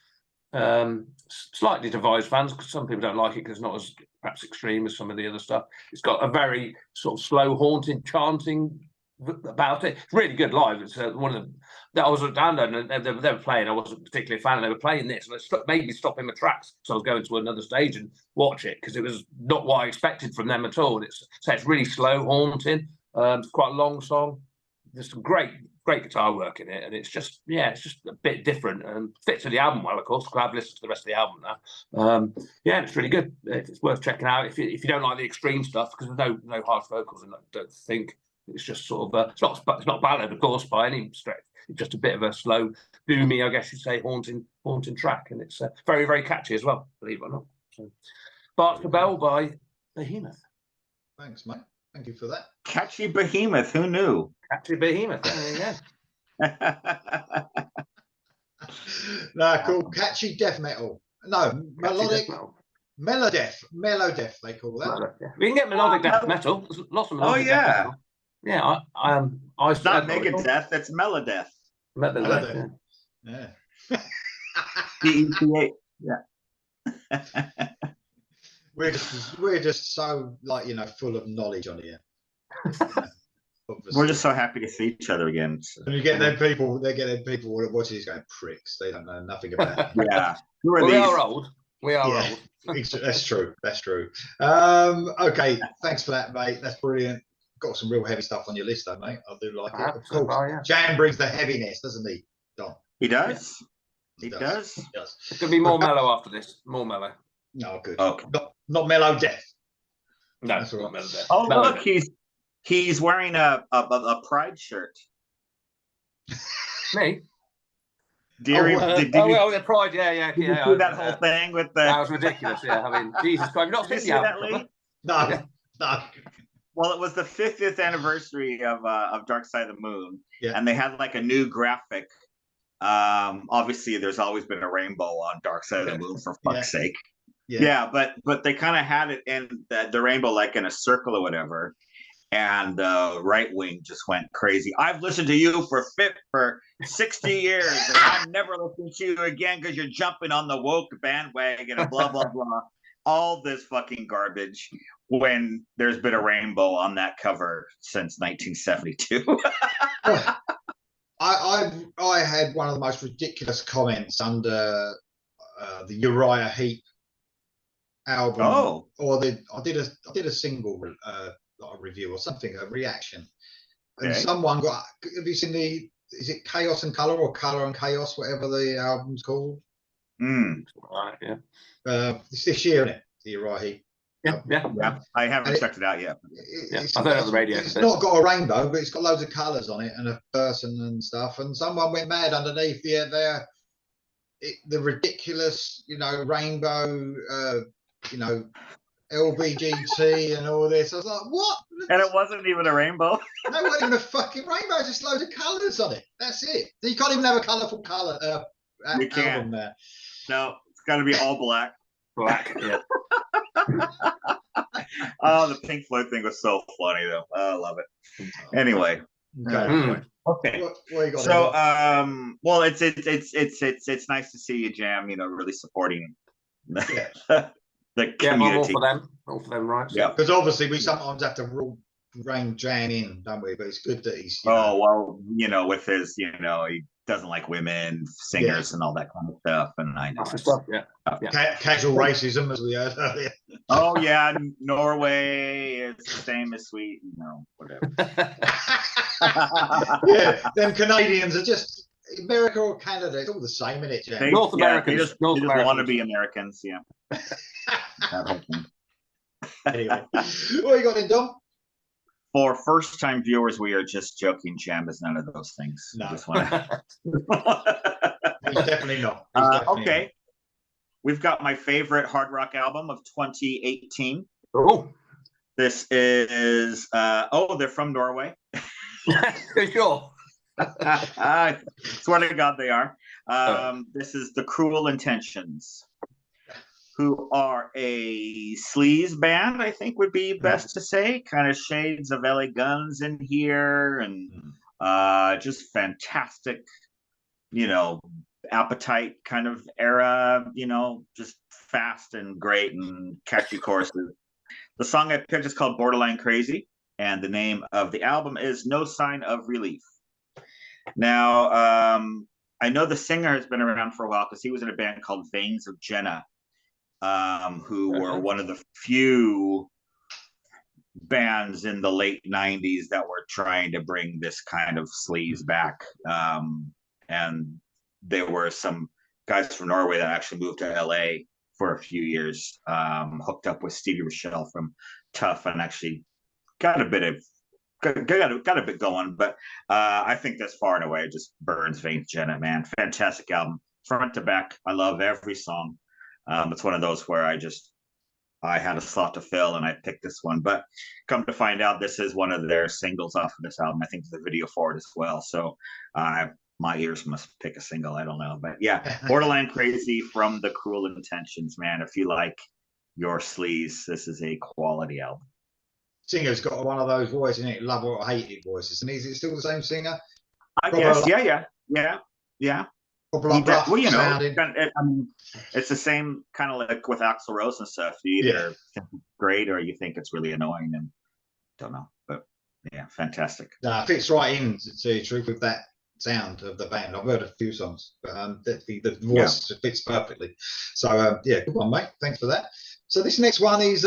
slightly divides fans because some people don't like it because it's not as perhaps extreme as some of the other stuff. It's got a very sort of slow, haunting, chanting about it. It's really good live. It's one of the I was down there and they were playing. I wasn't particularly a fan, and they were playing this, and it made me stop in my tracks. So I was going to another stage and watch it because it was not what I expected from them at all. And it's really slow, haunting. It's quite a long song. There's some great guitar work in it, and it's just a bit different and fits with the album well. Of course, I've listened to the rest of the album now. It's really good. It's worth checking out if you don't like the extreme stuff, because there's no harsh vocals, and I don't think. It's just sort of it's not ballad, of course, by any stretch. It's just a bit of a slow, doomy, I guess you'd say, haunting track, and it's very, very catchy as well, believe it or not. So, Barks the Bell by Behemoth. Thanks, mate. Thank you for that. Catchy Behemoth. Who knew? Catchy Behemoth. There you go. No, cool. Catchy death metal. No, melodic. Mellodeath, they call that. We can get melodic death metal. There's lots of melodic death metal. Yeah, it's not Megadeth, it's Melodeath. Melodeath. Yeah. DEPA. Yeah. We're just so full of knowledge on here. We're just so happy to see each other again. So. And you get them people watching these going pricks. They don't know nothing about it. Yeah. We are old. We are old. That's true. Okay, thanks for that, mate. That's brilliant. Got some real heavy stuff on your list, though, mate. I do like it. Of course. Jan brings the heaviness, doesn't he, Don? He does. He does. It's going to be more mellow after this. More mellow. No, good. Okay. Not mellow death. No, that's not mellow death. Oh, mellow look, death. He's wearing a Pride shirt. Me? The Pride, yeah. Did you see that whole thing with the? That was ridiculous. Yeah, I mean, Jesus Christ, you've not seen the album? No. Well, it was the 50th anniversary of Dark Side of the Moon, and they had like a new graphic. Obviously, there's always been a rainbow on Dark Side of the Moon, for fuck's sake. Yeah, but they kind of had it in the rainbow like in a circle or whatever, and Right Wing just went crazy. I've listened to you for 60 years, and I'm never listening to you again because you're jumping on the woke bandwagon and blah blah blah. All this fucking garbage when there's been a rainbow on that cover since 1972. I had one of the most ridiculous comments under the Uriah Heep album. I did a single review or something, a reaction, and someone got. Have you seen is it Chaos and Color or Color and Chaos, whatever the album's called? Right, yeah. It's this year, isn't it? The Uriah Heep. Yeah. I haven't checked it out yet. I've heard it on the radio. It's not got a rainbow, but it's got loads of colours on it and a person and stuff. And someone went mad underneath. The ridiculous, rainbow, LBGT and all this. I was like, what? And it wasn't even a rainbow. No, it wasn't even a fucking rainbow. Just loads of colours on it. That's it. You can't even have a colourful album there. No, it's got to be all black. Black. Yeah. Oh, the Pink Floyd thing was so funny though. I love it. Anyway, okay. What you got So, there? well, it's nice to see you, Jam. You know, really supporting the Yeah, I'm all community. all for them, right? Yeah. Because obviously we sometimes have to rein Jan in, don't we? But it's good that he's. You know, Well, you know, with his, you know, he doesn't like women singers and all that kind of stuff, and I know Stuff, yeah. casual racism, as we heard earlier. Oh yeah, Norway is the same as Sweden, whatever. Yeah, them Canadians are just America or Canada. It's all the same, isn't it, Jan? North Americans. They just want to be Americans, yeah. Anyway, what you got in, Dom? For first-time viewers, we are just joking. Jam is none of those things. No. Just wanna... He's definitely not. Okay. We've got my favorite hard rock album of 2018. Oh. This is, they're from Norway. Sure. I swear to God they are. This is The Cruel Intentions, who are a sleaze band, I think would be best to say. Kind of shades of LA Guns in here, and just fantastic, Appetite kind of era, just fast and great and catchy choruses. The song I picked is called Borderline Crazy, and the name of the album is No Sign of Relief. Now, I know the singer has been around for a while because he was in a band called Veins of Jenna, who were one of the few bands in the late 90s that were trying to bring this kind of sleaze back. And there were some guys from Norway that actually moved to LA for a few years, hooked up with Stevie Rochelle from Tough, and actually got a bit going. But I think that's far and away just burns Veins Jenna, man. Fantastic album, front to back. I love every song. It's one of those where I had a slot to fill and I picked this one, but come to find out, this is one of their singles off of this album. I think there's a video for it as well. So my ears must pick a single. I don't know, but yeah, Borderline Crazy from The Cruel Intentions, man. If you like your sleaze, this is a quality album. Singer's got one of those voices, isn't it? Love or hate it voices. And is it still the same singer? I guess, yeah. I mean, it's the same kind of like with Axl Rose and stuff. You either think it's great or you think it's really annoying, and don't know. But yeah, fantastic. Fits right in, to tell you the truth, with that sound of the band. I've heard a few songs, but the voice fits perfectly. So good one, mate. Thanks for that. So this next one is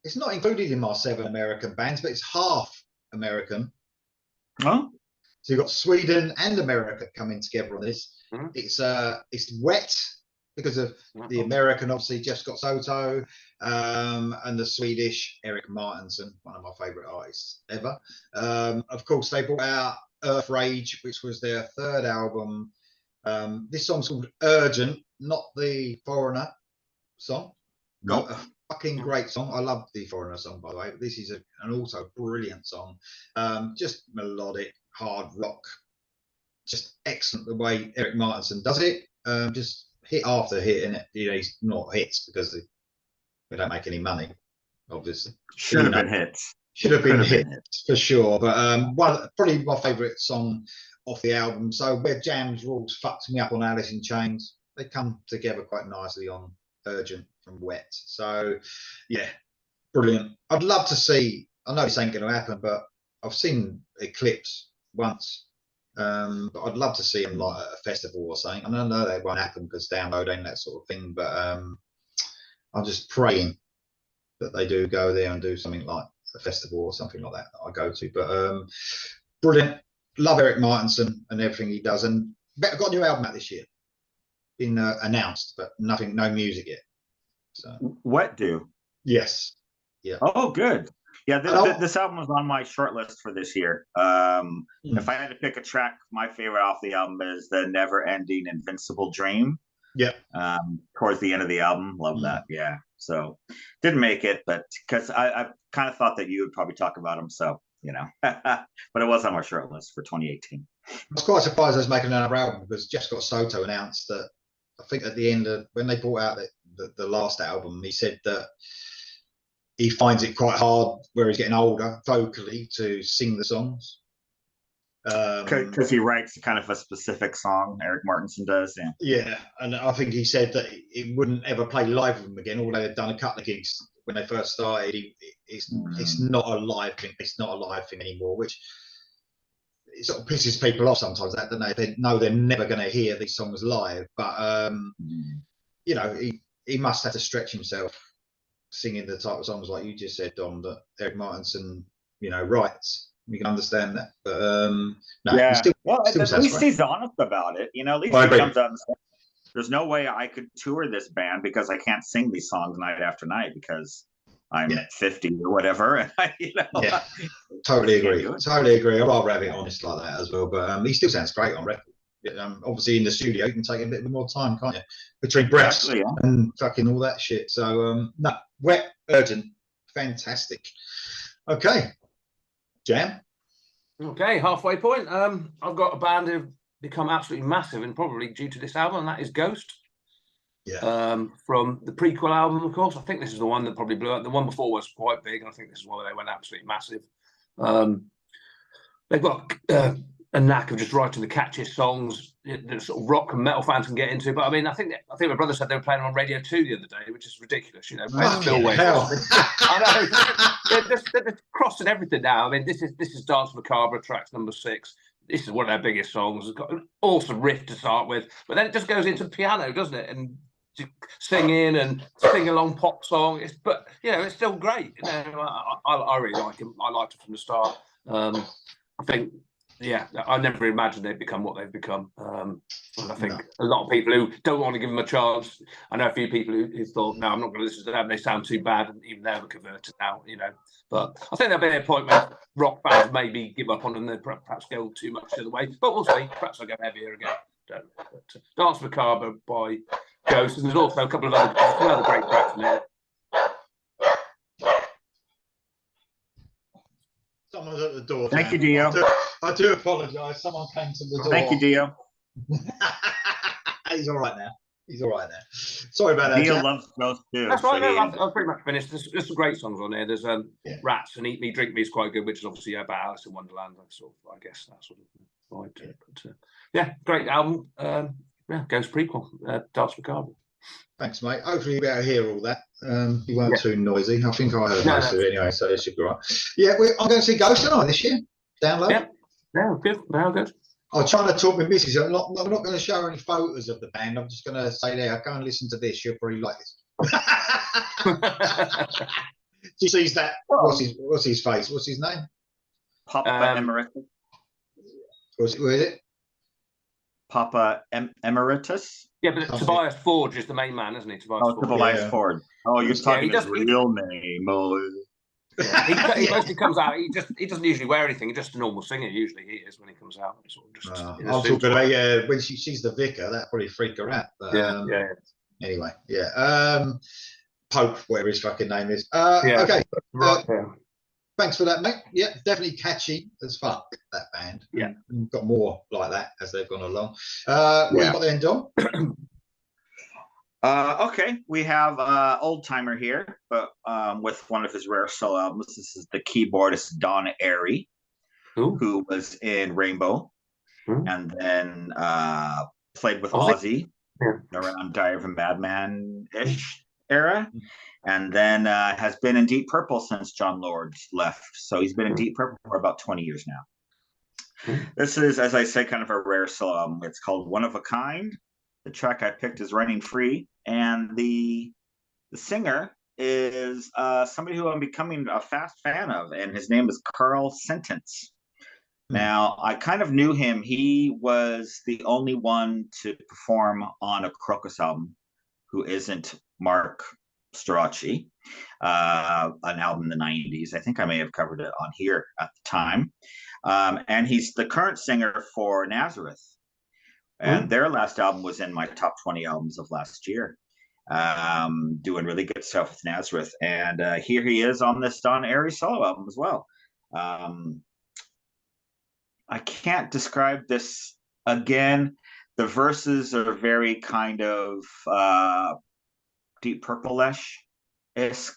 it's not included in my 7 American bands, but it's half American. Oh. So you've got Sweden and America coming together on this. It's wet because of the American, obviously, Jeff Scott Soto, and the Swedish Eric Martinson, one of my favorite artists ever. Of course, they brought out Earth Rage, which was their 3rd album. This song's called Urgent, not the Foreigner song. Nope. A fucking great song. I love the Foreigner song, by the way. But this is an also brilliant song. Just melodic, hard rock, just excellent the way Eric Martinson does it. Just hit after hit, and he's not hits because they don't make any money, obviously. Should have been hits. Should have been hits for sure. But probably my favourite song off the album. So where Jam's Rules fucked me up on Alice in Chains, they come together quite nicely on Urgent from Wet. So yeah, brilliant. I'd love to see. I know this ain't going to happen, but I've seen Eclipse once. But I'd love to see him like at a festival or something. And I know that won't happen because download ain't that sort of thing. But I'm just praying that they do go there and do something like a festival or something like that I go to. But brilliant. Love Eric Martinson and everything he does. And got a new album out this year. Been announced, but no music yet. So What do? Yes. Yeah. Oh, good. Yeah, this album was on my short list for this year. If I had to pick a track, my favorite off the album is the Never Ending Invincible Dream. Yeah. Towards the end of the album. Love that. Yeah. So didn't make it, but because I kind of thought that you would probably talk about him. So, but it was on my short list for 2018. I was quite surprised I was making another album because Jeff Scott Soto announced that I think at the end of when they brought out the last album, he said that he finds it quite hard where he's getting older vocally to sing the songs. Because he writes kind of a specific song, Eric Martinson does. Yeah. Yeah, and I think he said that he wouldn't ever play live with them again. Although they'd done a couple of gigs when they first started, it's not a live thing. It's not a live thing anymore, which it sort of pisses people off sometimes. That don't they know they're never going to hear these songs live, but you know, he must have to stretch himself singing the type of songs like you just said, Dom, that Eric Martinson, you know, writes. You can understand that, but no, yeah. still at least he's honest about it. You know, at least he comes out and says, "There's no way I could tour this band because I can't sing these songs night after night because I'm 50 or whatever." And yeah, totally agree. Totally agree. I'd rather have it honest like that as well. But he still sounds great on record. Obviously, in the studio, you can take a bit more time, can't you? Between breaths and fucking all that shit. So no, wet, urgent, fantastic. Okay. Jam. Okay, halfway point. I've got a band who've become absolutely massive and probably due to this album, and that is Ghost. Yeah. From the prequel album, of course. I think this is the one that probably blew up. The one before was quite big, and I think this is one where they went absolutely massive. They've got a knack of just writing the catchiest songs that sort of rock and metal fans can get into. But I mean, I think my brother said they were playing on Radio 2 the other day, which is ridiculous. You know, I know they're crossing everything now. I mean, this is Dance Macabre, tracks number 6. This is one of their biggest songs. It's got an awesome riff to start with, but then it just goes into the piano, doesn't it? And singing and sing along pop song. But you know, it's still great. You know, I really like him. I liked it from the start. I think. Yeah, I never imagined they'd become what they've become. And I think a lot of people who don't want to give them a chance. I know a few people who thought, no, I'm not going to listen to them. They sound too bad, and even they're converted now. You know, but I think there'll be a point where rock fans maybe give up on them. They perhaps go too much the other way. But we'll see. Perhaps they'll go heavier again. But, Dance Macabre by Ghost, and there's also a couple of other great tracks in there. Someone's at the door. Thank you, Dio. I do apologise. Someone came to the door. Thank you, Dio. He's all right now. Sorry about that. Dio loves Ghost too. That's right. I've pretty much finished. There's some great songs on there. There's Rats and Eat Me, Drink Me is quite good, which is obviously about Alice in Wonderland. I guess that sort of vibe. But yeah, great album. Ghost prequel, Dance Macabre. Thanks, mate. Hopefully you'll be able to hear all that. You weren't too noisy. I think I heard most of it anyway, so it should be right. Yeah, I'm going to see Ghost tonight this year. Download. Yeah, good. Now good. I'm trying to talk with Mrs. I'm not going to show her any photos of the band. I'm just going to say there, go and listen to this. You'll probably like this. She sees that. What's his face? What's his name? Papa Emeritus. Where is it? Papa Emeritus. Yeah, but Tobias Forge is the main man, isn't he? Tobias Forge. Oh, you're talking his real name. Yeah, he mostly comes out. He doesn't usually wear anything. He's just a normal singer. Usually he is when he comes out. I'm talking about when she's the vicar. That probably freak her out. But, Anyway, Pope, whatever his fucking name is. Okay. Thanks for that, mate. Yeah, definitely catchy as fuck, that band. Yeah. We've got more like that as they've gone along. What you got then, Dom? Okay, we have old timer here, but with one of his rare solo albums. This is the keyboardist Don Airey, who was in Rainbow, and then played with Ozzy around Diary of a Madman-ish era, and then has been in Deep Purple since John Lord left. So he's been in Deep Purple for about 20 years now. This is, as I say, kind of a rare solo album. It's called One of a Kind. The track I picked is Running Free, and the singer is somebody who I'm becoming a fast fan of, and his name is Carl Sentence. Now, I kind of knew him. He was the only one to perform on a Crocus album who isn't Mark Strachey, an album in the 90s. I think I may have covered it on here at the time. And he's the current singer for Nazareth. And their last album was in my top 20 albums of last year. Doing really good stuff with Nazareth. And here he is on this Don Airey solo album as well. I can't describe this again. The verses are very kind of Deep Purple-ish, ish.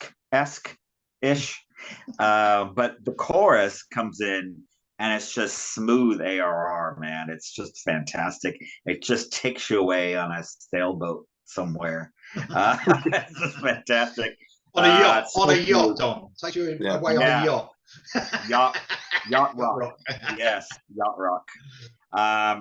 But the chorus comes in and it's just smooth ARR, man. It's just fantastic. It just takes you away on a sailboat somewhere. It's just fantastic. On a yacht, so Don. Take you away on a yacht. yacht rock. Yes, yacht rock.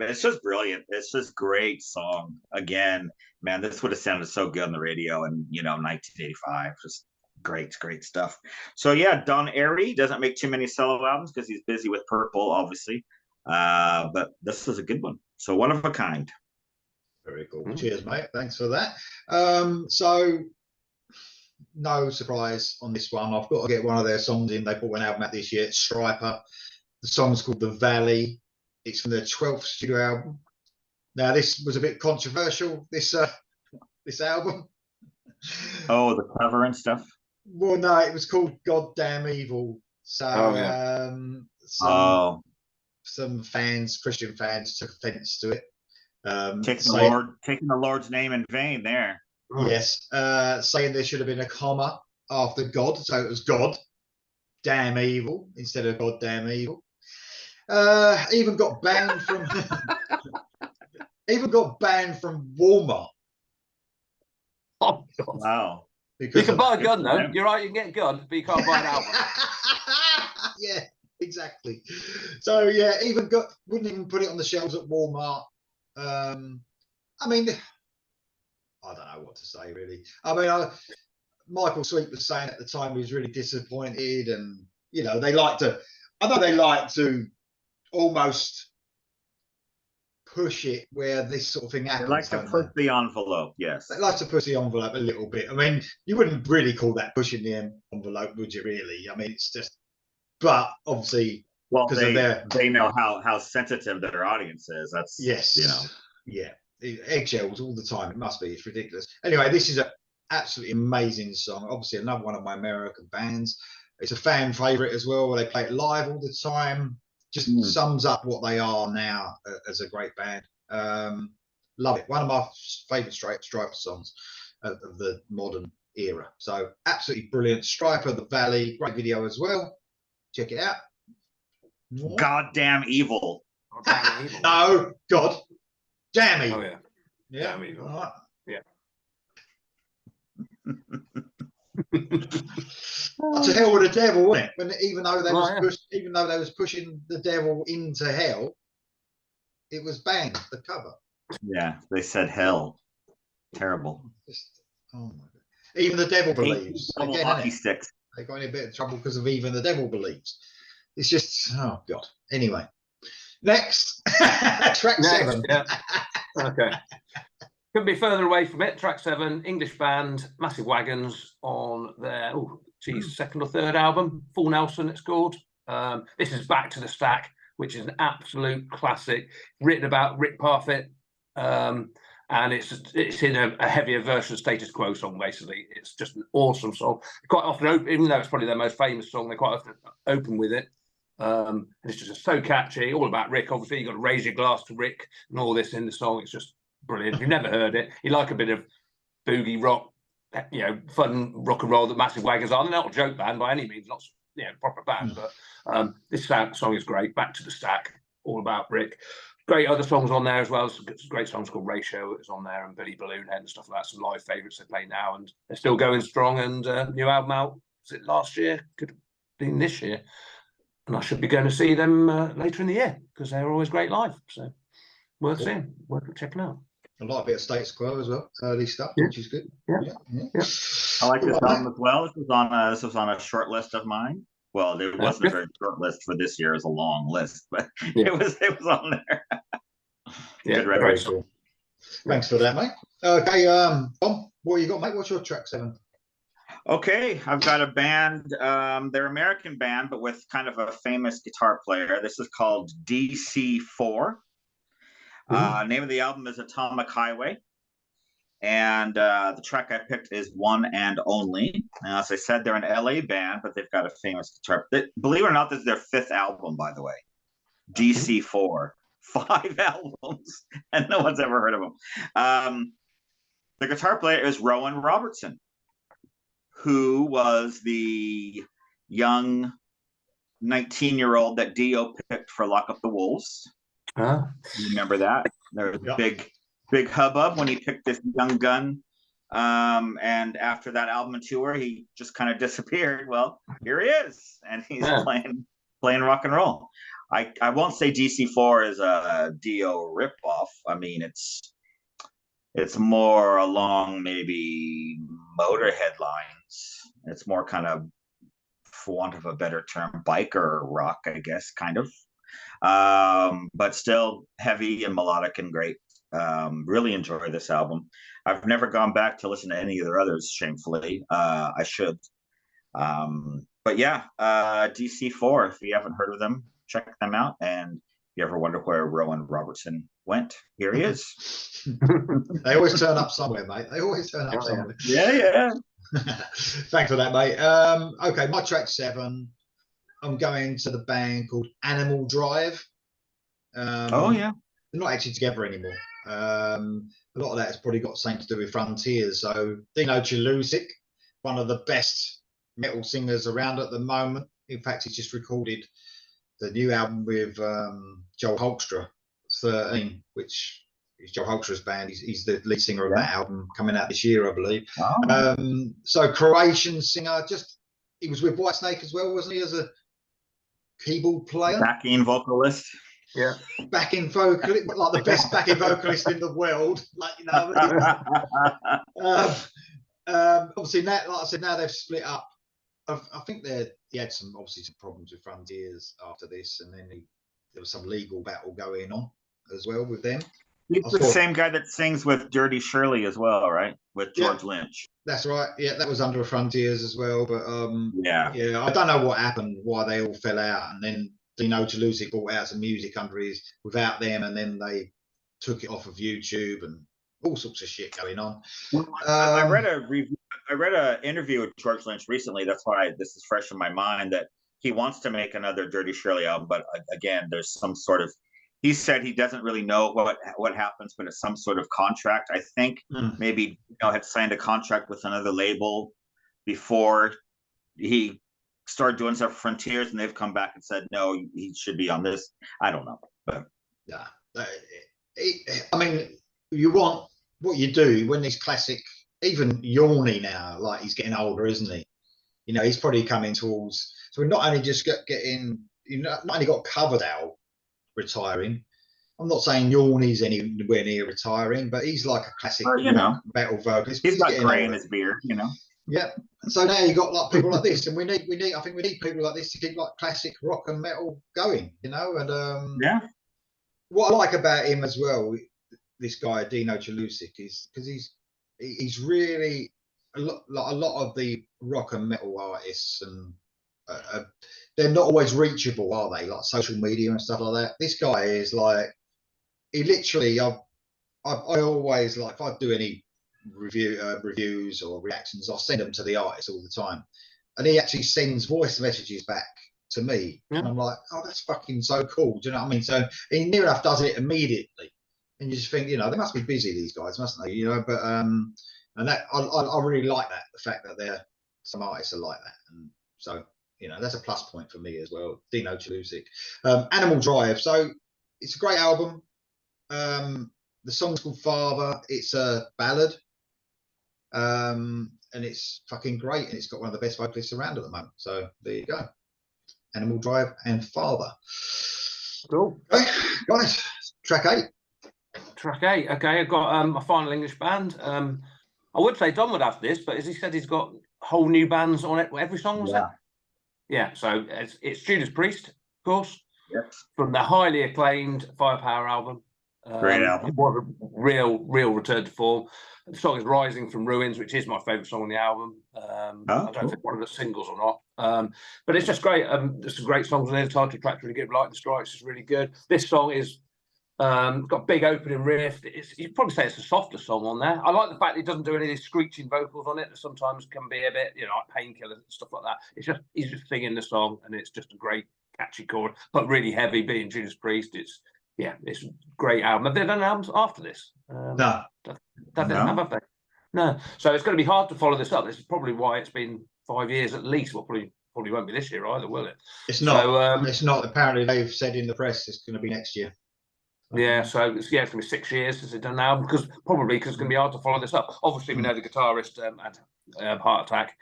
It's just brilliant. It's just great song. Again, man, this would have sounded so good on the radio in 1985. Just great stuff. So yeah, Don Airey doesn't make too many solo albums because he's busy with Purple, obviously. But this is a good one. So one of a kind. Very cool. Cheers, mate. Thanks for that. So no surprise on this one. I've got to get one of their songs in. They brought an album out this year, Striper. The song's called The Valley. It's from their 12th studio album. Now, this was a bit controversial, this album. Oh, the cover and stuff? Well, no, it was called Goddamn Evil. So some fans, Christian fans, took offense to it. Taking the Lord's name in vain there. Yes, saying there should have been a comma after God, so it was God damn evil instead of Goddamn Evil. Even got banned from Walmart. Oh, God. Wow. Because you can buy a gun though. You're right, you can get a gun, but you can't buy an album. Yeah, exactly. So yeah, wouldn't even put it on the shelves at Walmart. I mean, I don't know what to say really. I mean, Michael Sweet was saying at the time he was really disappointed, and they like to almost push it where this sort of thing happens. They like to push the envelope, yes. They like to push the envelope a little bit. I mean, you wouldn't really call that pushing the envelope, would you really? I mean, it's just, but obviously, well, they know how sensitive their audience is. That's, yeah, eggshells all the time. It must be. It's ridiculous. Anyway, this is an absolutely amazing song. Obviously, another one of my American bands. It's a fan favorite as well. They play it live all the time. Just sums up what they are now as a great band. Love it. One of my favorite Striper songs of the modern era. So absolutely brilliant. Striper, The Valley, great video as well. Check it out. Goddamn evil. No, God. Damn evil. Oh yeah. Damn evil. All right. Yeah. To hell with the devil, wasn't it? When even though they was pushing the devil into hell, it was banned, the cover. Yeah, they said hell. Terrible. Oh my God. Even the devil believes. Again, hockey sticks. They got in a bit of trouble because of even the devil believes. It's just, oh God. Anyway, next track 7. Yeah. Okay. Couldn't be further away from it. Track 7, English band, Massive Wagons, on their second or third album, Full Nelson it's called. This is Back to the Stack, which is an absolute classic, written about Rick Parfitt, and it's in a heavier version of Status Quo song. Basically, it's just an awesome song. Quite often, even though it's probably their most famous song, they quite often open with it. And it's just so catchy, all about Rick. Obviously, you've got to raise your glass to Rick and all this in the song. It's just brilliant. If you've never heard it, you like a bit of boogie rock, fun rock and roll that Massive Wagons are. They're not a joke band by any means, not proper band, but this song is great. Back to the Stack, all about Rick. Great other songs on there as well. Some great songs called Ratio is on there, and Billy Balloonhead and stuff like that. Some live favourites they play now, and they're still going strong. And new album out, was it last year? Could have been this year. And I should be going to see them later in the year because they're always great live. So worth seeing, worth checking out. A lot of bit of Status Quo as well, early stuff, which is good. Yeah. I like this album as well. This was on a short list of mine. Well, there wasn't a very short list for this year; it was a long list, but it was on there. Yeah, very cool. Thanks for that, mate. Okay, Tom, what you got, mate? What's your track 7? Okay, I've got a band. They're an American band, but with kind of a famous guitar player. This is called DC4. Name of the album is Atomic Highway. And the track I picked is One and Only. And as I said, they're an LA band, but they've got a famous guitar. Believe it or not, this is their 5th album, by the way. DC4. 5 albums, and no one's ever heard of him. The guitar player is Rowan Robertson, who was the young 19-year-old that Dio picked for Lock Up the Wolves. You remember that? There was a big hubbub when he picked this young gun. And after that album and tour, he just kind of disappeared. Well, here he is, and he's playing rock and roll. I won't say DC4 is a Dio ripoff. I mean, it's more along maybe Motorhead lines. It's more kind of, for want of a better term, biker rock, I guess, kind of. But still heavy and melodic and great. Really enjoy this album. I've never gone back to listen to any of their others, shamefully. I should. But yeah, DC4, if you haven't heard of them, check them out. And if you ever wonder where Rowan Robertson went, here he is. They always turn up somewhere, mate. They always turn up somewhere. Yeah. Thanks for that, mate. Okay, my track 7. I'm going to the band called Animal Drive. They're not actually together anymore. A lot of that has probably got something to do with Frontiers. So Dino Chalusic, one of the best metal singers around at the moment. In fact, he's just recorded the new album with Joel Hoekstra, 13, which is Joel Hoekstra's band. He's the lead singer of that album coming out this year, I believe. So Croatian singer, he was with Whitesnake as well, wasn't he, as a keyboard player? Backing vocalist. Yeah. Backing vocalist, like the best backing vocalist in the world. Like, you know. Obviously, now, like I said, now they've split up. I think he had some problems with Frontiers after this, and then there was some legal battle going on as well with them. He's the same guy that sings with Dirty Shirley as well, right? With George Lynch. That's right. Yeah, that was under Frontiers as well. But I don't know what happened, why they all fell out, and then Dino Chalusic brought out some music without them, and then they took it off of YouTube and all sorts of shit going on. I read a review. I read an interview with George Lynch recently. That's why this is fresh in my mind, that he wants to make another Dirty Shirley album, but again, there's some sort of. He said he doesn't really know what happens, but it's some sort of contract. I think maybe had signed a contract with another label before he started doing stuff for Frontiers, and they've come back and said no, he should be on this. I don't know, but I mean, you want what you do when these classic. Even Yorny now, like he's getting older, isn't he? You know, he's probably coming towards. So we're not only just getting, not only got covered out retiring. I'm not saying Yorny's anywhere near retiring, but he's like a classic, metal vocalist. He's got grey in his beard, Yeah. And so now you got like people like this, and I think we need people like this to keep like classic rock and metal going, And what I like about him as well, this guy Dino Chalusic, is because he's really a lot of the rock and metal artists, and they're not always reachable, are they? Like social media and stuff like that. This guy is like, he literally, I always, like, if I do any reviews or reactions, I'll send them to the artist all the time, and he actually sends voice messages back to me, and I'm like, oh, that's fucking so cool. Do you know what I mean? So he near enough does it immediately. And you just think, they must be busy, these guys, mustn't they? But and that I really like that, the fact that some artists are like that, and so that's a plus point for me as well. Dino Chalusic, Animal Drive. So it's a great album. The song's called Father. It's a ballad, and it's fucking great, and it's got one of the best vocalists around at the moment. So there you go, Animal Drive and Father. Cool. Okay, guys, track 8. Track 8. Okay, I've got a final English band. I would say Don would have this, but as he said, he's got whole new bands on it. Every song was it? Yeah. So it's Judas Priest, of course, from the highly acclaimed Firepower album. Great album. What a real return to form. The song is "Rising from Ruins," which is my favourite song on the album. I don't think one of the singles or not, but it's just great. There's some great songs on there. The title track's really good. Light and Strikes is really good. This song is. It's got a big opening riff. You'd probably say it's the softest song on there. I like the fact it doesn't do any of these screeching vocals on it that sometimes can be a bit, like Painkillers and stuff like that. He's just singing the song, and it's just a great catchy chord, but really heavy. Being Judas Priest, it's yeah, it's a great album. Have they done albums after this? No. That didn't have they? No. So it's going to be hard to follow this up. This is probably why it's been 5 years at least. Well, probably won't be this year either, will it? It's not. So, it's not. Apparently, they've said in the press it's going to be next year. Yeah, so it's going to be 6 years since it's done now, because it's going to be hard to follow this up. Obviously, we know the guitarist had heart attack,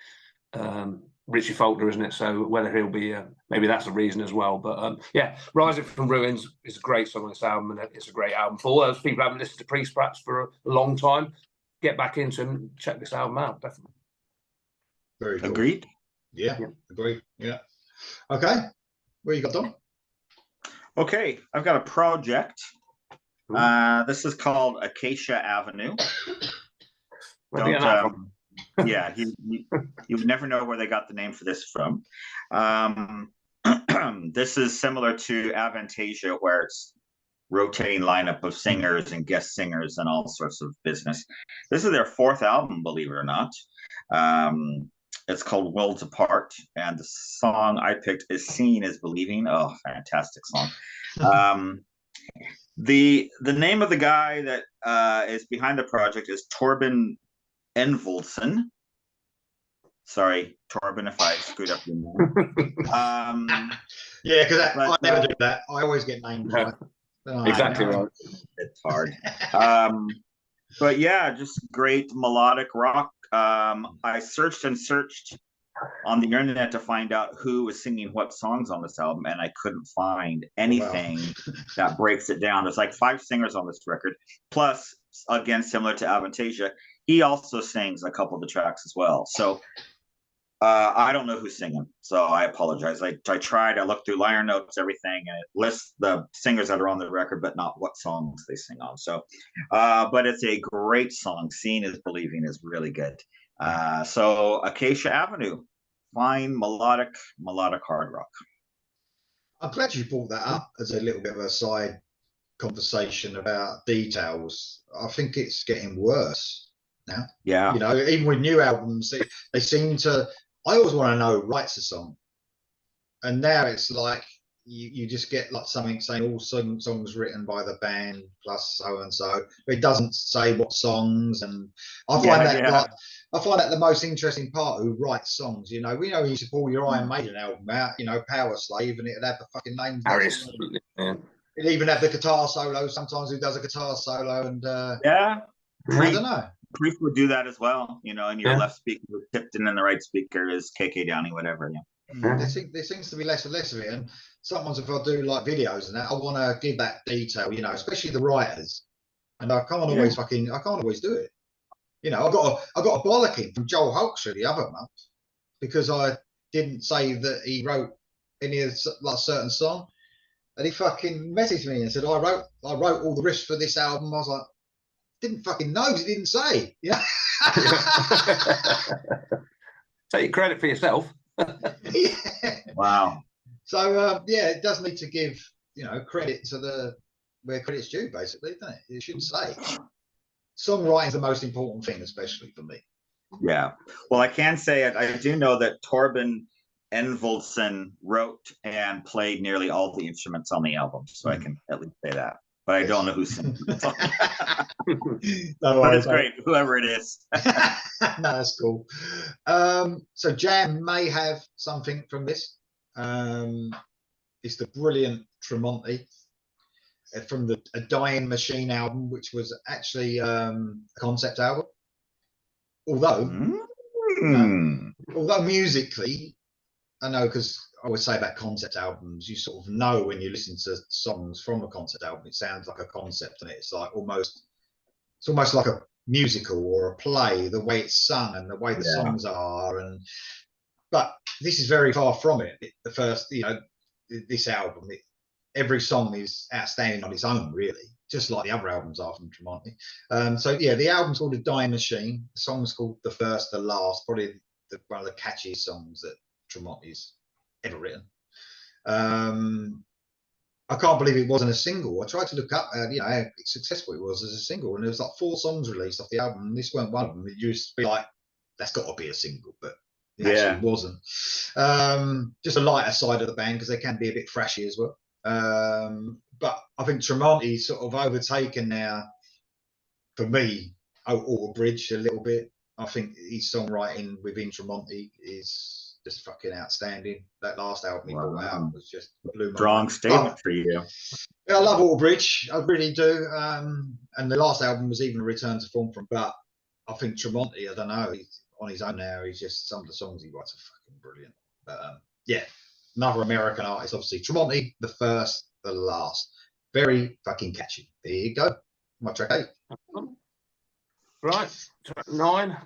Richie Faulkner, isn't it? So whether he'll be, maybe that's the reason as well. But yeah, Rising from Ruins is a great song on this album, and it's a great album for all those people who haven't listened to Priest perhaps for a long time. Get back into and check this album out, definitely. Very cool. Agreed. Yeah, agreed. Yeah. Okay, where you got, Dom? Okay, I've got a project. This is called Acacia Avenue. Yeah, you never know where they got the name for this from. This is similar to Avantasia, where it's rotating lineup of singers and guest singers and all sorts of business. This is their 4th album, believe it or not. It's called Worlds Apart, and the song I picked is Seeing is Believing. Oh, fantastic song. The name of the guy that is behind the project is Torben Envoldsen. Sorry, Torben, if I screwed up your name. Yeah, because I never do that. I always get names right. Exactly right. It's hard. But yeah, just great melodic rock. I searched on the internet to find out who was singing what songs on this album, and I couldn't find anything that breaks it down. There's like 5 singers on this record, plus, again, similar to Avantasia, he also sings a couple of the tracks as well. So I don't know who's singing, so I apologize. I tried, I looked through liner notes, everything, and it lists the singers that are on the record, but not what songs they sing on. So, but it's a great song. Seeing is Believing is really good. So Acacia Avenue, fine melodic hard rock. I'm glad you brought that up as a little bit of a side conversation about details. I think it's getting worse now. Yeah. You know, even with new albums, they seem to. I always want to know who writes a song, and now it's like you just get like something saying all songs written by the band plus so and so, but it doesn't say what songs. And I find I find that the most interesting part, who writes songs. You know, we know you used to pull your Iron Maiden album out, you know, Power Slave, and it'd have the fucking names. It'd even have the guitar solo. Sometimes who does a guitar solo, and yeah, I don't know. Priest would do that as well, you know, and your left speaker was tipped in and the right speaker is KK Downey, whatever. Yeah. There seems to be less and less of it, and sometimes if I do like videos and that, I want to give that detail, you know, especially the writers, and I can't always do it. You know, I got a bollocking from Joel Hulkster the other month because I didn't say that he wrote any of like certain song, and he fucking messaged me and said I wrote all the riffs for this album. I was like, didn't fucking know because he didn't say. Yeah. Take credit for yourself. Yeah. Wow. So yeah, it does need to give, you know, credit to where credit's due, basically, doesn't it? It should say. Songwriting is the most important thing, especially for me. Yeah. Well, I can say I do know that Torben Envoldsen wrote and played nearly all the instruments on the album, so I can at least say that. But I don't know who's singing the song. But it's great, whoever it is. No, that's cool. So Jam may have something from this. It's the brilliant Tremonti from a Dying Machine album, which was actually a concept album. Although musically, I know, because I would say about concept albums, you sort of know when you listen to songs from a concept album, it sounds like a concept, and it's like almost like a musical or a play, the way it's sung and the way the songs are. But this is very far from it. The first, you know, this album, every song is outstanding on its own, really, just like the other albums are from Tremonti. So yeah, the album's called The Dying Machine. The song's called The First, The Last, probably one of the catchiest songs that Tremonti's ever written. I can't believe it wasn't a single. I tried to look up, you know, how successful it was as a single, and there was like 4 songs released off the album, and this weren't one of them. It used to be like, that's got to be a single, but it actually wasn't. Just a lighter side of the band, because they can be a bit thrashy as well. But I think Tremonti's sort of overtaken now, for me, Bridge a little bit. I think his songwriting within Tremonti is just fucking outstanding. That last album he brought out was just blew my Strong mind. statement for you. Yeah, I love Bridge, I really do. And the last album was even a return to form from, but I think Tremonti, I don't know, he's on his own now. He's just, some of the songs he writes are fucking brilliant. But yeah, another American artist, obviously. Tremonti, the first, the last. Very fucking catchy. There you go. My track 8. Right, track 9.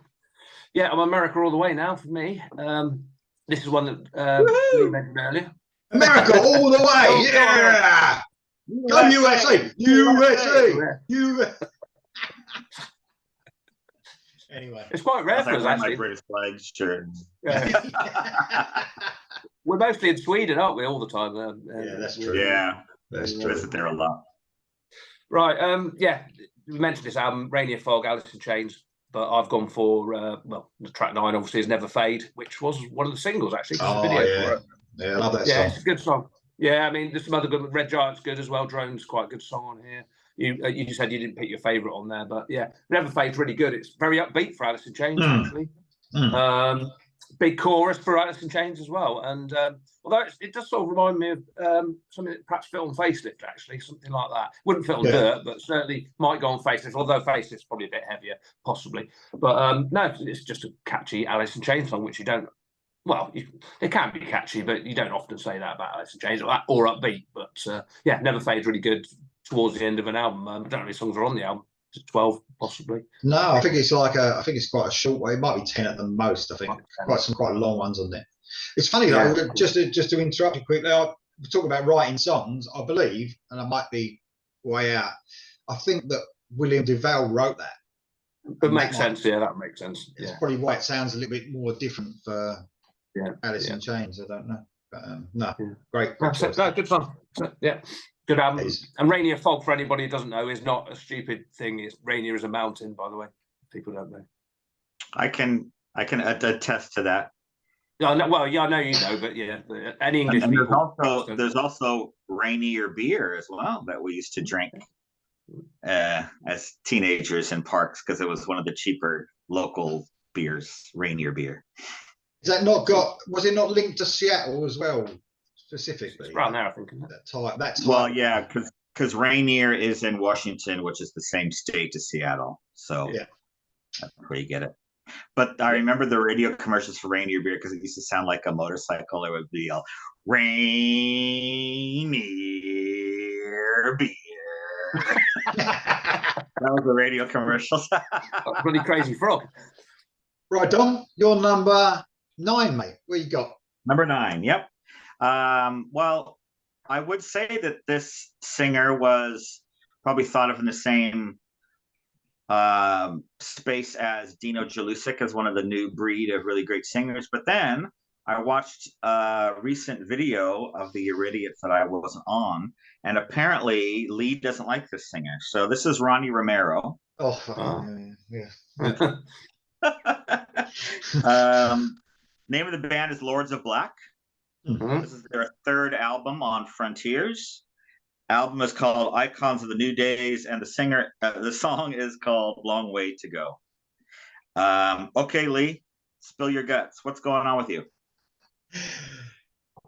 Yeah, I'm America all the way now for me. This is one that Lee mentioned earlier. America all the way, Oh, yeah! Go USA! USA! Anyway. It's quite rare for us, actually. My British flag shirt. We're mostly in Sweden, aren't we, all the time? Yeah, that's true. Yeah, that's true. true. Visit there a lot. Right, yeah, we mentioned this album, Rainier Fog, Alice in Chains, but I've gone for, well, the track 9 obviously is Never Fade, which was one of the singles, actually. Oh, video yeah. for it. Yeah, I love that Yeah, song. it's a good song. Yeah, I mean, there's some other good. Red Giant's good as well. Drone's quite a good song on here. You said you didn't pick your favourite on there, but yeah, Never Fade's really good. It's very upbeat for Alice in Chains, actually. Big chorus for Alice in Chains as well. And although it does sort of remind me of something that perhaps fit on Facelift, actually, something like that. Wouldn't fit on Dirt, but certainly might go on Facelift, although Facelift's probably a bit heavier, possibly. But no, it's just a catchy Alice in Chains song, which you don't. Well, it can be catchy, but you don't often say that about Alice in Chains or upbeat. But yeah, Never Fade's really good towards the end of an album. I don't know how many songs are on the album. Is it 12, possibly? No, I think it's I think it's quite a short one. It might be 10 at the most. I think quite long ones on there. It's funny though. Just to interrupt you quickly, we talk about writing songs. I believe, and I might be way out. I think that William DuVall wrote that. It makes sense. Yeah, that makes sense. It's probably why it sounds a little bit more different for Alice in Chains. I don't know, but no, great No, good song. Yeah. Good album. And Rainier Fog, for anybody who doesn't know, is not a stupid thing. It's Rainier is a mountain, by the way. People don't know. I can attest to that. Yeah, no, well, yeah, I know you know, but yeah, any English and people. There's also Rainier beer as well that we used to drink as teenagers in parks because it was one of the cheaper local beers, Rainier beer. Is that not got? Was it not linked to Seattle as well? Specifically, it's around there, I think. Isn't it? That type. Well, yeah, because Rainier is in Washington, which is the same state as Seattle, so that's where you get it. But I remember the radio commercials for Rainier beer because it used to sound like a motorcycle. It would be Rainier beer. That was the radio commercials. Really crazy frog. Right, Dom, you're number 9, mate. What you got? Number 9. Yep. Well, I would say that this singer was probably thought of in the same space as Dino Jalusic as one of the new breed of really great singers. But then I watched a recent video of the Iridiots that I wasn't on, and apparently Lee doesn't like this singer. So this is Ronnie Romero. Name of the band is Lords of Black. This is their 3rd album on Frontiers. Album is called Icons of the New Days, and the song is called Long Way to Go. Okay, Lee, spill your guts. What's going on with you?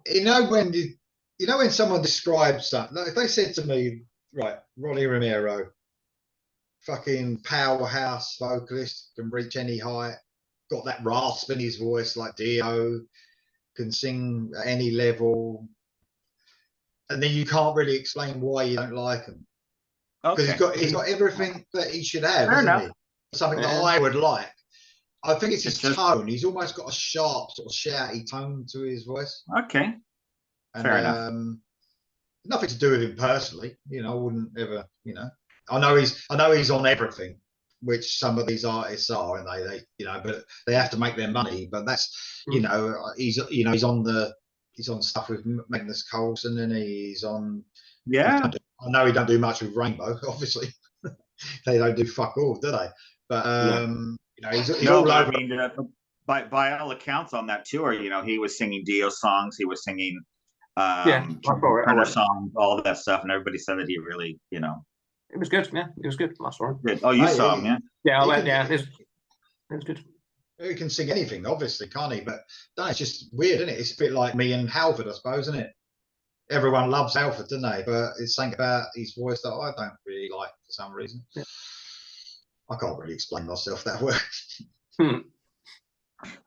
When someone describes something, if they said to me, right, Ronnie Romero, fucking powerhouse vocalist, can reach any height, got that rasp in his voice like Dio, can sing at any level, and then you can't really explain why you don't like him because he's got everything that he should have. Fair enough. Something that I would like. I think it's his tone. He's almost got a sharp, sort of shouty tone to his voice. Okay, fair enough. Nothing to do with him personally. I wouldn't ever. I know he's on everything, which some of these artists are, and they but they have to make their money. But that's he's on stuff with Magnus Carlsen, and he's on. Yeah, I know he don't do much with Rainbow. Obviously, they don't do fuck all, do they? But he's all over. I mean, by all accounts on that tour, he was singing Dio songs. He was singing Yeah, I saw it. Turner songs, all that stuff, and everybody said that he really, it was good. Yeah, it was good. That's all right. did. Oh, you saw him, yeah? Yeah, I went. can- Yeah, it was good. He can sing anything, obviously, can't he? But no, it's just weird, isn't it? It's a bit like me and Halford, I suppose, isn't it? Everyone loves Halford, don't they? But it's something about his voice that I don't really like for some reason. Yeah. I can't really explain myself that way.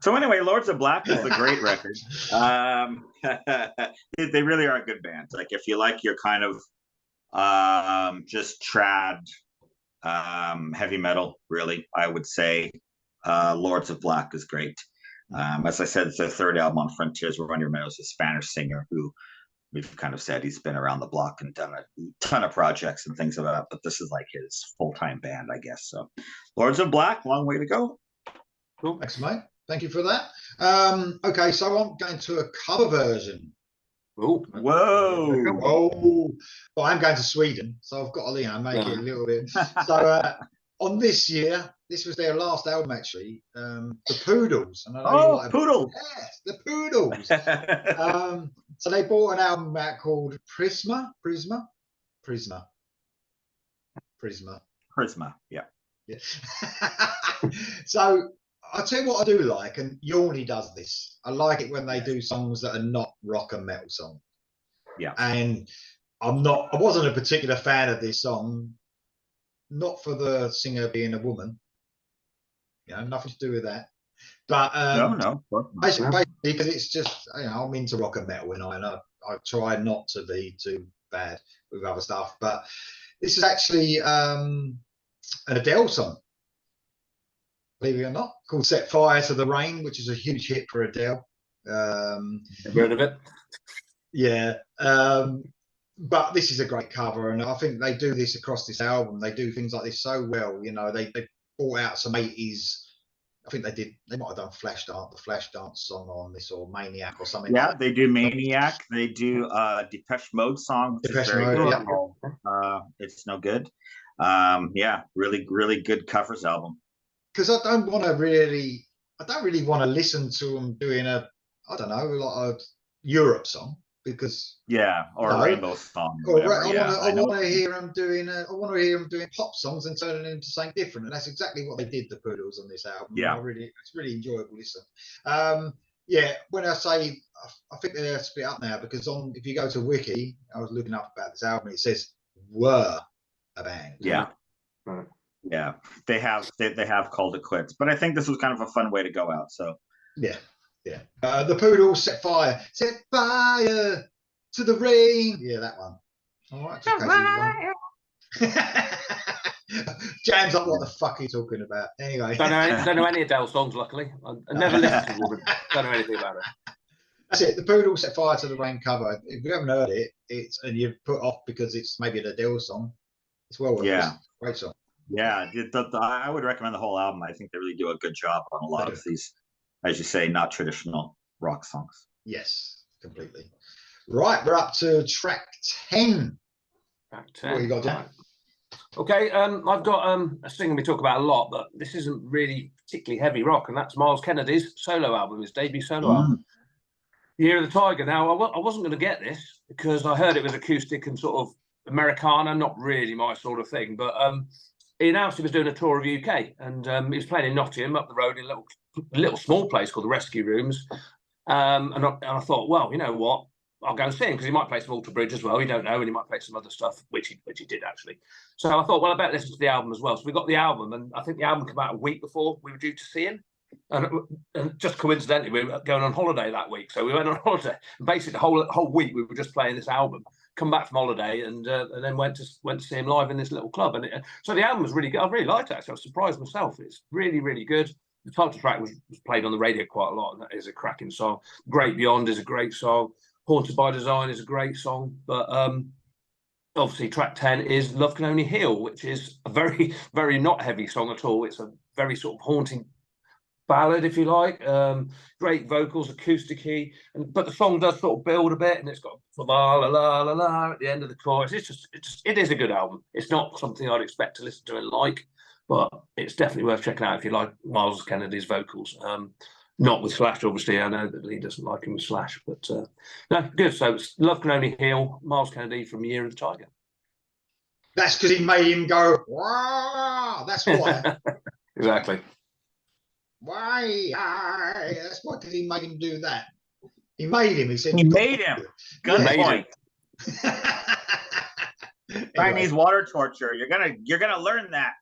So anyway, Lords of Black is a great record. They really are a good band. Like if you like your kind of just trad heavy metal, really, I would say Lords of Black is great. As I said, it's their third album on Frontiers. We're on Your Meadows, a Spanish singer who we've kind of said he's been around the block and done a ton of projects and things like that, but this is like his full-time band, I guess. So Lords of Black, long way to go. Cool. Thanks, mate. Thank you for that. Okay, so I'm going to a cover version. Whoa. Well, I'm going to Sweden, so I've got to, make it a little bit. So on this year, this was their last album, actually, the Poodles. And I know Poodles. Yes, the Poodles. So they bought an album out called Prisma. Yeah. So I'll tell you what I do like, and Yorny does this. I like it when they do songs that are not rock and metal songs. Yeah. And I wasn't a particular fan of this song, not for the singer being a woman. Nothing to do with that. But No. basically, because it's just, I'm into rock and metal, and I try not to be too bad with other stuff. But this is actually an Adele song, believe it or not, called Set Fire to the Rain, which is a huge hit for Adele. I've heard of it. Yeah. But this is a great cover, and I think they do this across this album. They do things like this so well. They brought out some 80s. I think they might have done the Flash Dance song on this, or Maniac or something. Yeah, they do Maniac. They do Depeche Mode song, which is very good. Yeah. It's No Good. Yeah, really, really good covers album. Because I don't really want to listen to them doing a Europe song, because or a Rainbow song. I want to hear them doing pop songs and turning into something different, and that's exactly what they did, the Poodles, on this album. Yeah, it's really enjoyable listen. When I say, I think they're split up now, because if you go to Wiki, I was looking up about this album, it says were a band. Yeah. Yeah, they have called it quits, but I think this was kind of a fun way to go out. So yeah. The Poodles set fire to the rain. Yeah, that one. All right. James, like, what the fuck are you talking about? Anyway, don't know any Adele songs. Luckily, I never listened to them. Don't know anything about it. That's it. The Poodles Set Fire to the Rain cover. If you haven't heard it, and you've put off because it's maybe an Adele song, it's well worth it. Great song. Yeah, I would recommend the whole album. I think they really do a good job on a lot of these, as you say, not traditional rock songs. Yes, completely. Right, we're up to track 10. Track 10. What you got, Dan? Okay, I've got a singer we talk about a lot, but this isn't really particularly heavy rock, and that's Miles Kennedy's solo album, his debut solo album, Year of the Tiger. Now, I wasn't going to get this because I heard it was acoustic and sort of Americana, not really my sort of thing, but he announced he was doing a tour of the UK, and he was playing in Nottingham, up the road, in a little small place called the Rescue Rooms. And I thought, well, you know what, I'll go and see him, because he might play some Alter Bridge as well. You don't know, and he might play some other stuff, which he did actually. So I thought, well, I better listen to the album as well. So we got the album, and I think the album came out a week before we were due to see him. And just coincidentally, we were going on holiday that week, so we went on holiday. And basically, the whole week we were just playing this album. Come back from holiday, and then went to see him live in this little club. And so the album was really good. I really liked it, actually. I was surprised myself. It's really, really good. The title track was played on the radio quite a lot, and that is a cracking song. Great Beyond is a great song. Haunted by Design is a great song. But obviously, track 10 is Love Can Only Heal, which is a very, very not heavy song at all. It's a very sort of haunting ballad, if you like. Great vocals, acoustic-y, but the song does sort of build a bit, and it's got la la la la la at the end of the chorus. It is a good album. It's not something I'd expect to listen to and like, but it's definitely worth checking out if you like Miles Kennedy's vocals. Not with Slash, obviously. I know that Lee doesn't like him with Slash, but no, good. So it's Love Can Only Heal, Miles Kennedy from Year of the Tiger. That's because he made him go, wow. That's why. Exactly. Why? That's why, because he made him do that. He made him. He said, He made him. Gunpoint. Chinese water torture. You're gonna learn that.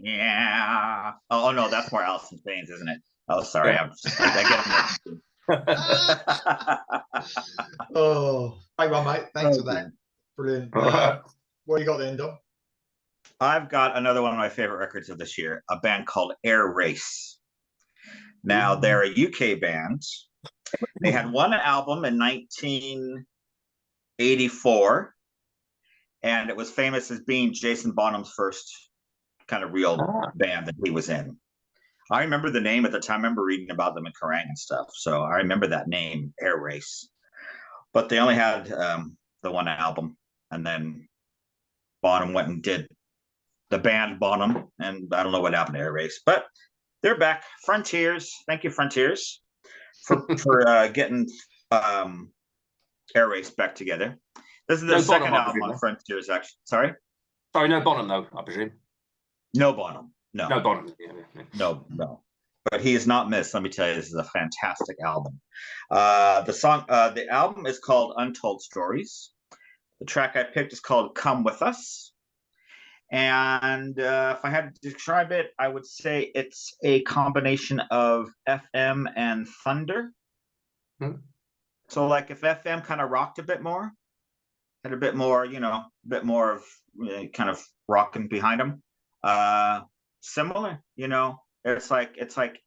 Yeah. Oh no, that's more Alice in Chains, isn't it? Oh, sorry. Yeah. I get it. Oh, hey, well, mate. Thanks for that. Brilliant. What you got then, Dom? I've got another one of my favorite records of this year, a band called Air Race. Now, they're a UK band. They had one album in 1984, and it was famous as being Jason Bonham's first kind of real band that he was in. I remember the name at the time. I remember reading about them in Kerrang and stuff. So I remember that name, Air Race. But they only had the one album, and then Bonham went and did the band Bonham, and I don't know what happened to Air Race, but they're back. Frontiers, thank you, Frontiers, for getting Air Race back together. This is the second album on Frontiers, actually. Sorry, no Bonham though, I presume. No Bonham, no Bonham. Yeah. No. But he is not missed. Let me tell you, this is a fantastic album. The album is called Untold Stories. The track I picked is called Come With Us. And if I had to describe it, I would say it's a combination of FM and thunder. So like if FM kind of rocked a bit more, had a bit more, a bit more of kind of rocking behind them. Similar, it's like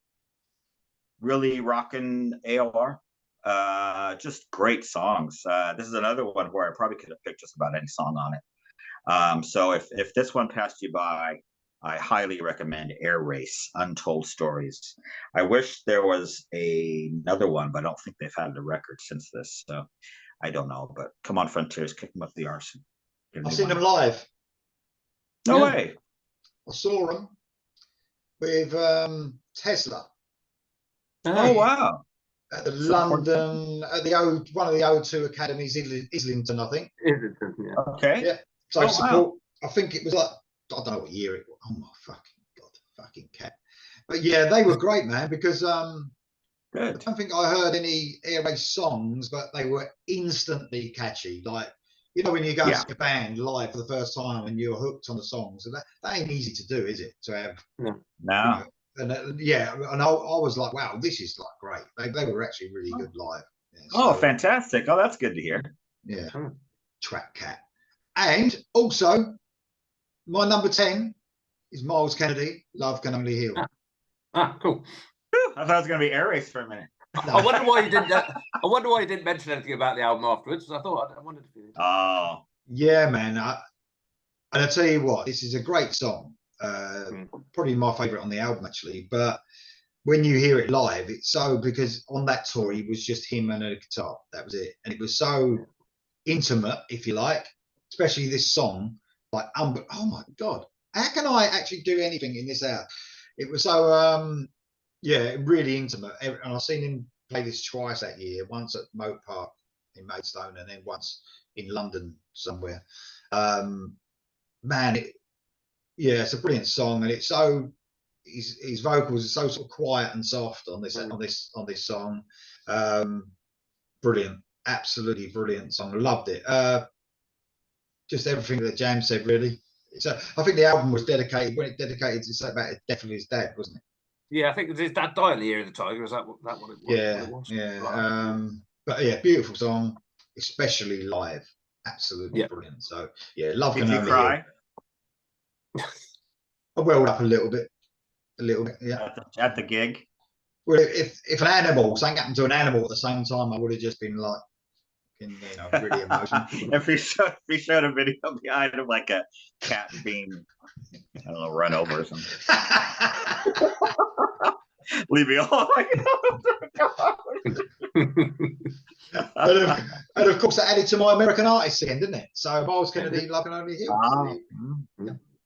really rocking AOR. Just great songs. This is another one where I probably could have picked just about any song on it. So if this one passed you by, I highly recommend Air Race, Untold Stories. I wish there was another one, but I don't think they've had the record since this. So I don't know. But come on, Frontiers, kick them up the arse. I've seen them live. No way. I saw them with Tesla. Oh wow! At the London, at one of the O2 academies, Islington, I think. Islington, yeah. Okay. Yeah. So support. Wow. I think it was like, I don't know what year it was. Oh my fucking god, fucking cat. But yeah, they were great, man, because I don't think I heard any Air Race songs, but they were instantly catchy. Like, when you go and see a band live for the first time and you're hooked on the songs, and that ain't easy to do, is it? To have no. And and I was like, wow, this is like great. They were actually really good live. Yeah, so, fantastic. Oh, that's good to hear. Yeah. Track cat. And also, my number 10 is Miles Kennedy, Love Can Only Heal. Cool. I thought it was going to be Air Race for a minute. No. I wonder why you didn't. I wonder why you didn't mention anything about the album afterwards. I wondered if you. Oh, yeah, man. And I tell you what, this is a great song. Probably my favourite on the album, actually. But when you hear it live, it's so, because on that tour it was just him and a guitar. That was it, and it was so intimate, if you like. Especially this song, like, oh my god, how can I actually do anything in this hour? It was so, really intimate. And I've seen him play this twice that year, once at Moat Park in Maidstone, and then once in London somewhere. Man, it's a brilliant song, and it's so, his vocals are so sort of quiet and soft on this song. Brilliant, absolutely brilliant song. Loved it. Just everything that James said, really. So I think the album was dedicated, when it dedicated, it's about the death of his dad, wasn't it? Yeah, I think his dad died in the Year of the Tiger. Was that what it was? Yeah, what it was? yeah. But yeah, beautiful song, especially live. Absolutely brilliant. So yeah, Love Can Only Heal. Did you cry? I welled up a little bit, yeah. At the gig? Well, if an animal, something happened to an animal at the same time, I would have just been like, really emotional. If we showed a video behind him, like a cat being, I don't know, run over or something. Leave me alone. and of course, that added to my American artist scene, didn't it? So Miles Kennedy, Love Can Only Heal.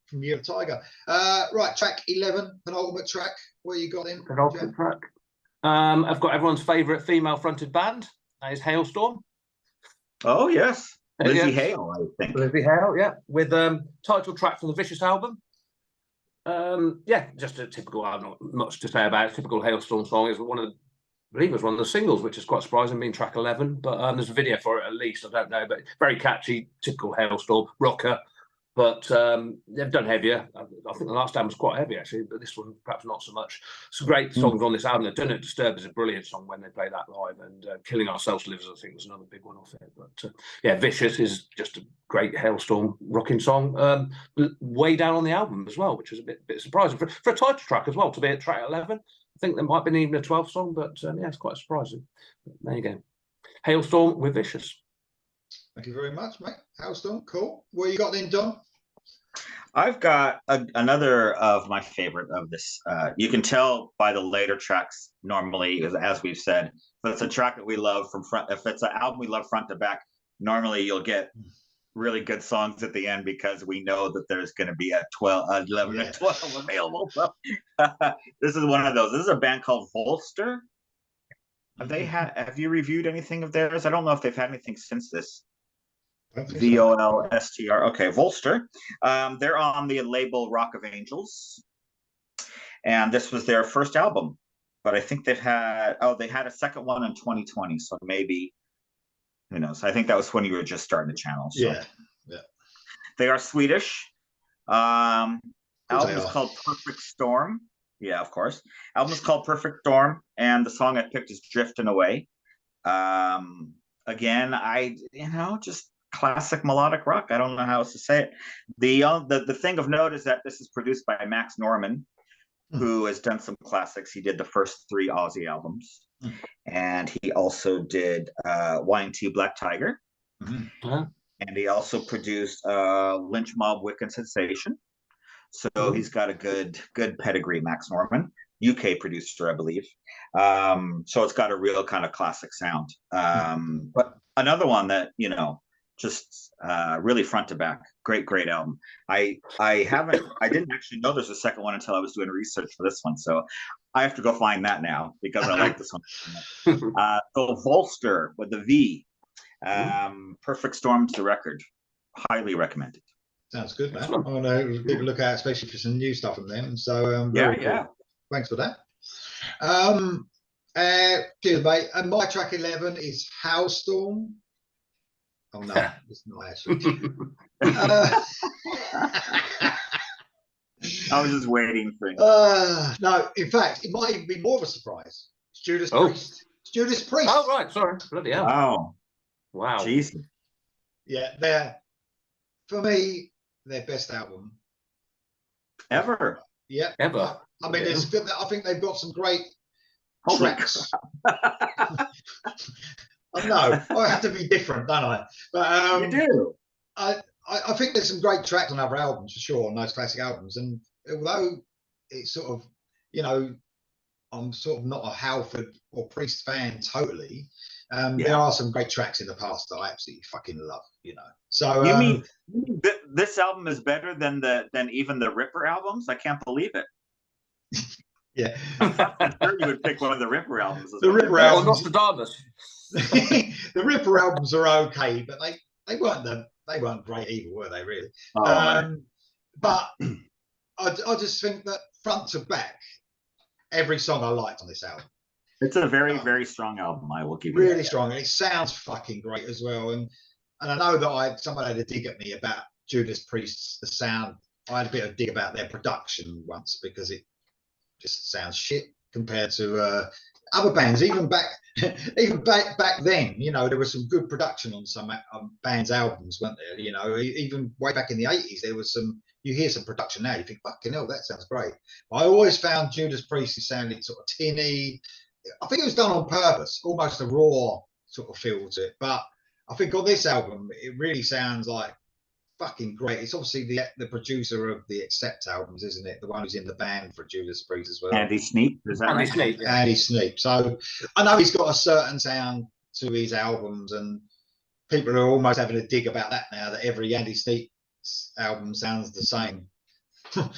from Year of Tiger. Right, track 11, penultimate track. What you got in? Penultimate track. I've got everyone's favourite female-fronted band. That is Hailstorm. Oh yes, Lizzie Yeah. Hale, I think. Lizzie Hale, yeah, with title track from the Vicious album. Yeah, just a typical. I've not much to say about it. Typical Hailstorm song. Is one of the, I believe it was one of the singles, which is quite surprising, being track 11. But there's a video for it at least. I don't know, but very catchy, typical Hailstorm rocker. But they've done heavier. I think the last album was quite heavy actually, but this one perhaps not so much. Some great songs on this album. The Don't It Disturb is a brilliant song when they play that live, and Killing Ourselves Lives, I think, was another big one off it. But yeah, Vicious is just a great Hailstorm rocking song. Way down on the album as well, which was a bit surprising for a title track as well to be at track 11. I think there might have been even a 12th song, but yeah, it's quite surprising. But there you go. Hailstorm with Vicious. Thank you very much, mate. Hailstorm, cool. What you got then, Don? I've got another of my favorite of this. You can tell by the later tracks normally, as we've said, if it's a track that we love from front, if it's an album we love front to back, normally you'll get really good songs at the end because we know that there's going to be a 11 and 12 available. So, this is one of those. This is a band called Volster. Have you reviewed anything of theirs? I don't know if they've had anything since this. Volstr. Okay, Volster. They're on the label Rock of Angels, and this was their first album. But I think they had a second one in 2020. So maybe, who knows? I think that was when you were just starting the channel. So. Yeah. They are Swedish. Album is called Perfect Storm. Yeah, of course. Album is called Perfect Storm, and the song I picked is Drifting Away. Again, just classic melodic rock. I don't know how else to say it. The thing of note is that this is produced by Max Norman, who has done some classics. He did the first 3 Ozzy albums, and he also did Y&T Black Tiger, and he also produced Lynch Mob Wicked Sensation. So he's got a good pedigree, Max Norman, UK producer, I believe. So it's got a real kind of classic sound. But another one that, just really front to back, great album. I didn't actually know there's a second one until I was doing research for this one, so I have to go find that now because I like this one. So Volster with the V, Perfect Storm's the record. Highly recommended. Sounds good, man. I want to keep a look out, especially for some new stuff from them. So yeah. Thanks for that. Cheers, mate. And my track 11 is Hailstorm. Oh no, it's not actually. I was just waiting for it. No, in fact, it might even be more of a surprise. It's Judas Priest. It's Judas Priest. Oh right, sorry. Bloody hell. Wow. Jeez. Yeah, for me, their best album ever. Yeah, ever. I mean, it's good. I think they've got some great tracks. I know I have to be different, don't I? But you do. I think there's some great tracks on other albums for sure, on those classic albums. And although it's sort of, I'm sort of not a Halford or Priest fan totally. There are some great tracks in the past that I absolutely fucking love, So you mean this album is better than even the Ripper albums? I can't believe it. Yeah, I'm sure you would pick one of the Ripper albums. The Ripper albums, Nostradamus. The Ripper albums are okay, but they weren't great either, were they? Really? But I just think that front to back, every song I liked on this album. It's a very, very strong album. I will give you really strong, and it sounds fucking great as well. And I know that somebody had a dig at me about Judas Priest's the sound. I had a bit of a dig about their production once because it just sounds shit compared to other bands. Even back then, there was some good production on some bands' albums, weren't there? Even way back in the 80s, there was some. You hear some production now, you think, fucking hell, that sounds great. I always found Judas Priest sounded sort of tinny. I think it was done on purpose, almost a raw sort of feel to it. But I think on this album, it really sounds like fucking great. It's obviously the producer of the Accept albums, isn't it? The one who's in the band for Judas Priest as well. Andy Sneap, is that right? Sneap, yeah. Andy Sneap. So I know he's got a certain sound to his albums, and people are almost having a dig about that now, that every Andy Sneap album sounds the same. So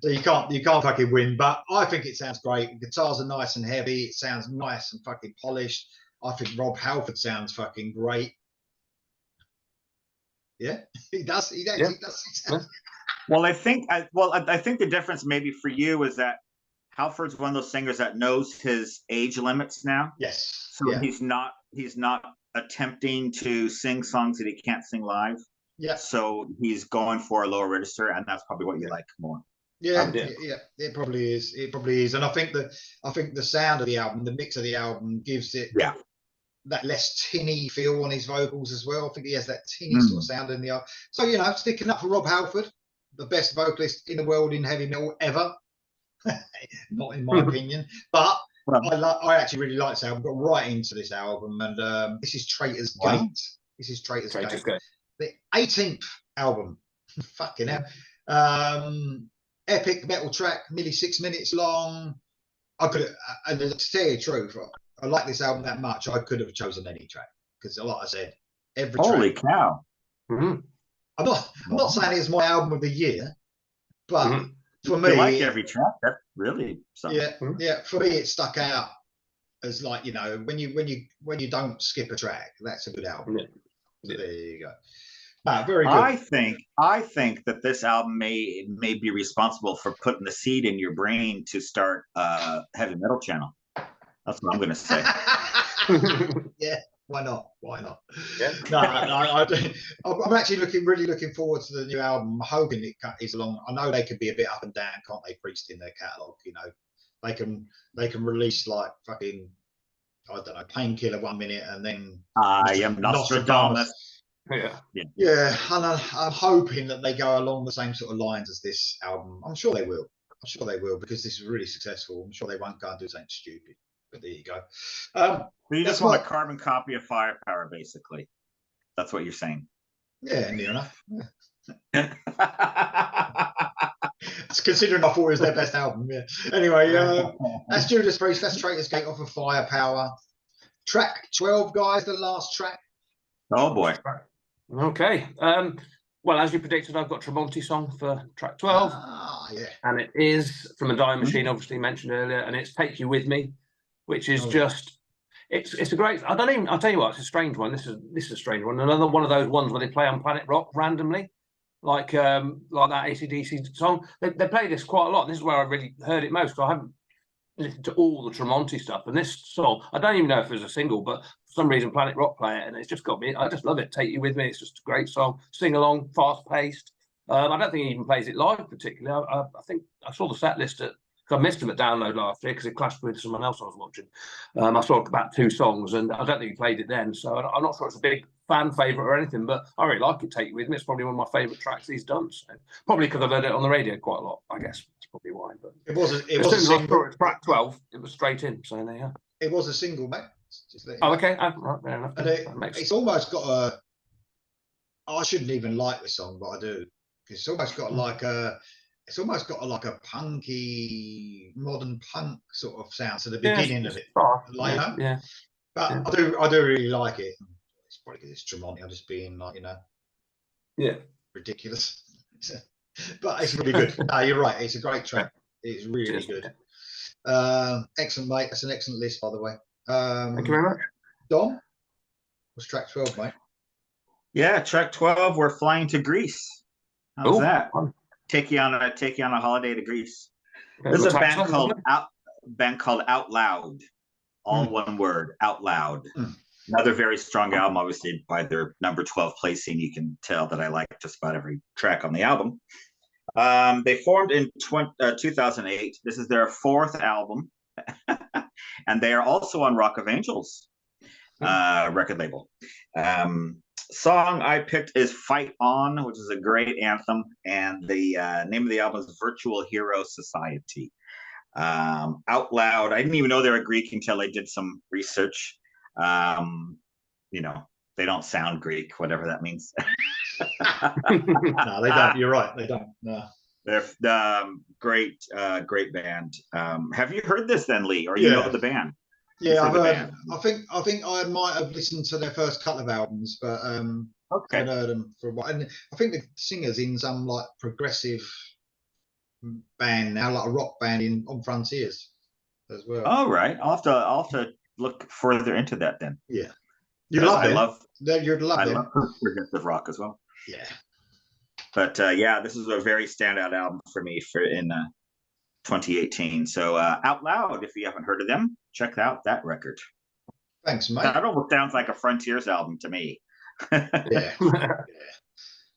you can't fucking win. But I think it sounds great. The guitars are nice and heavy. It sounds nice and fucking polished. I think Rob Halford sounds fucking great. Yeah, he does. He actually does. Well, I think the difference maybe for you is that Halford's one of those singers that knows his age limits now. Yes. So he's not attempting to sing songs that he can't sing live. Yeah. So he's going for a lower register, and that's probably what you like more. Yeah, it probably is. It probably is. And I think the sound of the album, the mix of the album gives it that less tinny feel on his vocals as well. I think he has that tinny sort of sound in the album. So, sticking up for Rob Halford, the best vocalist in the world in heavy metal ever. Not in my opinion, but I actually really like this album. Got right into this album, and this is Traitor's Gate. This is Traitor's Gate, the 18th album. Fucking hell. Epic metal track, nearly 6 minutes long. I could have, and to tell you the truth, I like this album that much. I could have chosen any track because, like I said, every Holy track. cow! I'm not saying it's my album of the year, but for me, you like every track. That's really something. Yeah. For me, it stuck out as like when you don't skip a track, that's a good album. So there you go. Very good. I think that this album may be responsible for putting the seed in your brain to start a heavy metal channel. That's what I'm going to say. Yeah, why not? Yeah. No, I'm actually really looking forward to the new album. I'm hoping it is along. I know they could be a bit up and down, can't they, Priest, in their catalogue? They can release like fucking, I don't know, Painkiller 1 minute and then I am Nostradamus. Yeah, and I'm hoping that they go along the same sort of lines as this album. I'm sure they will because this is really successful. I'm sure they won't go and do something stupid. But there you go. So you just want a carbon copy of Firepower, basically. That's what you're saying. Yeah, near enough. Considering I thought it was their best album. Yeah. Anyway, that's Judas Priest. That's Traitor's Gate off of Firepower. Track 12, guys. The last track. Oh boy. Okay. Well, as you predicted, I've got Tremonti song for track 12. And it is from a Dying Machine, obviously mentioned earlier, and it's Take You With Me, which is it's a great. I'll tell you what, it's a strange one. This is a strange one. Another one of those ones where they play on Planet Rock randomly, like that AC/DC song. They play this quite a lot. This is where I really heard it most. I haven't listened to all the Tremonti stuff, and this song, I don't even know if it was a single, but for some reason Planet Rock play it, and it's just got me. I just love it. Take You With Me. It's just a great song. Sing along, fast paced. I don't think he even plays it live particularly. I think I saw the set list because I missed him at Download last year because it clashed with someone else I was watching. I saw about 2 songs, and I don't think he played it then. So I'm not sure it's a big fan favourite or anything, but I really like it. Take You With Me. It's probably one of my favourite tracks he's done. So probably because I've heard it on the radio quite a lot. I guess that's probably why. But it was a single. Track 12. It was straight in. So there you go. It was a single, mate. Okay. Right, fair enough. It's almost got a. I shouldn't even like the song, but I do. It's almost got like a. It's almost got like a punky, modern punk sort of sound to the beginning of it. Yeah. But I do really like it. It's probably because it's Tremonti. I'm just being like, ridiculous. But it's really good. No, you're right. It's a great track. It's really good. Excellent, mate. That's an excellent list, by the way. Thank you very much. Dom, what's track 12, mate? Yeah, track 12. We're flying to Greece. How's that? Take you on a holiday to Greece. This is a band called Out Loud. All one word, Out Loud. Another very strong album, obviously, by their number 12 placing. You can tell that I like just about every track on the album. They formed in 2008. This is their 4th album. And they are also on Rock of Angels record label. Song I picked is Fight On, which is a great anthem. And the name of the album is Virtual Hero Society. Out Loud. I didn't even know they were Greek until I did some research. They don't sound Greek, whatever that means. No, they don't. You're right. They don't. No. They're great band. Have you heard this then, Lee? Or you know the band? Yeah, I've heard. I think I might have listened to their first couple of albums, but I haven't heard them for a while. And I think the singer's in some like progressive band now, like a rock band on Frontiers as well. Oh, right. I'll have to look further into that then. Yeah, you'd love them. You'd love I them. love progressive rock as well. Yeah. But yeah, this is a very standout album for me in 2018. So Out Loud, if you haven't heard of them, check out that record. Thanks, mate. That almost sounds like a Frontiers album to me. Yeah.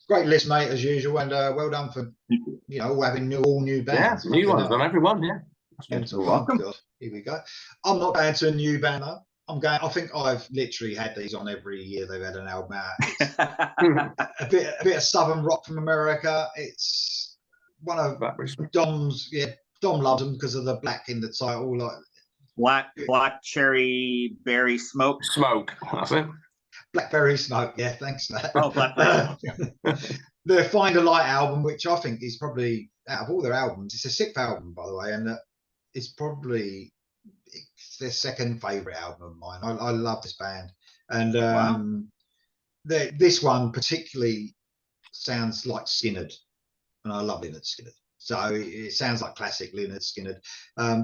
Great list, mate, as usual, and well done for having all new bands. Yeah, new ones on everyone. Yeah, you're welcome. God, here we go. I'm not going to a new band though. I think I've literally had these on every year they've had an album out. a bit of southern rock from America. It's one of Dom's. Yeah, Dom loves them because of the black in the title, like black cherry berry smoke. That's it. Blackberry Smoke, yeah, thanks for that. Oh, Blackberry Smoke. The Find a Light album, which I think is probably, out of all their albums, it's a 6th album, by the way, and it's probably their 2nd favourite album of mine. I love this band. And this one particularly sounds like Skynyrd, and I love Lynyrd Skynyrd. So it sounds like classic Lynyrd Skynyrd.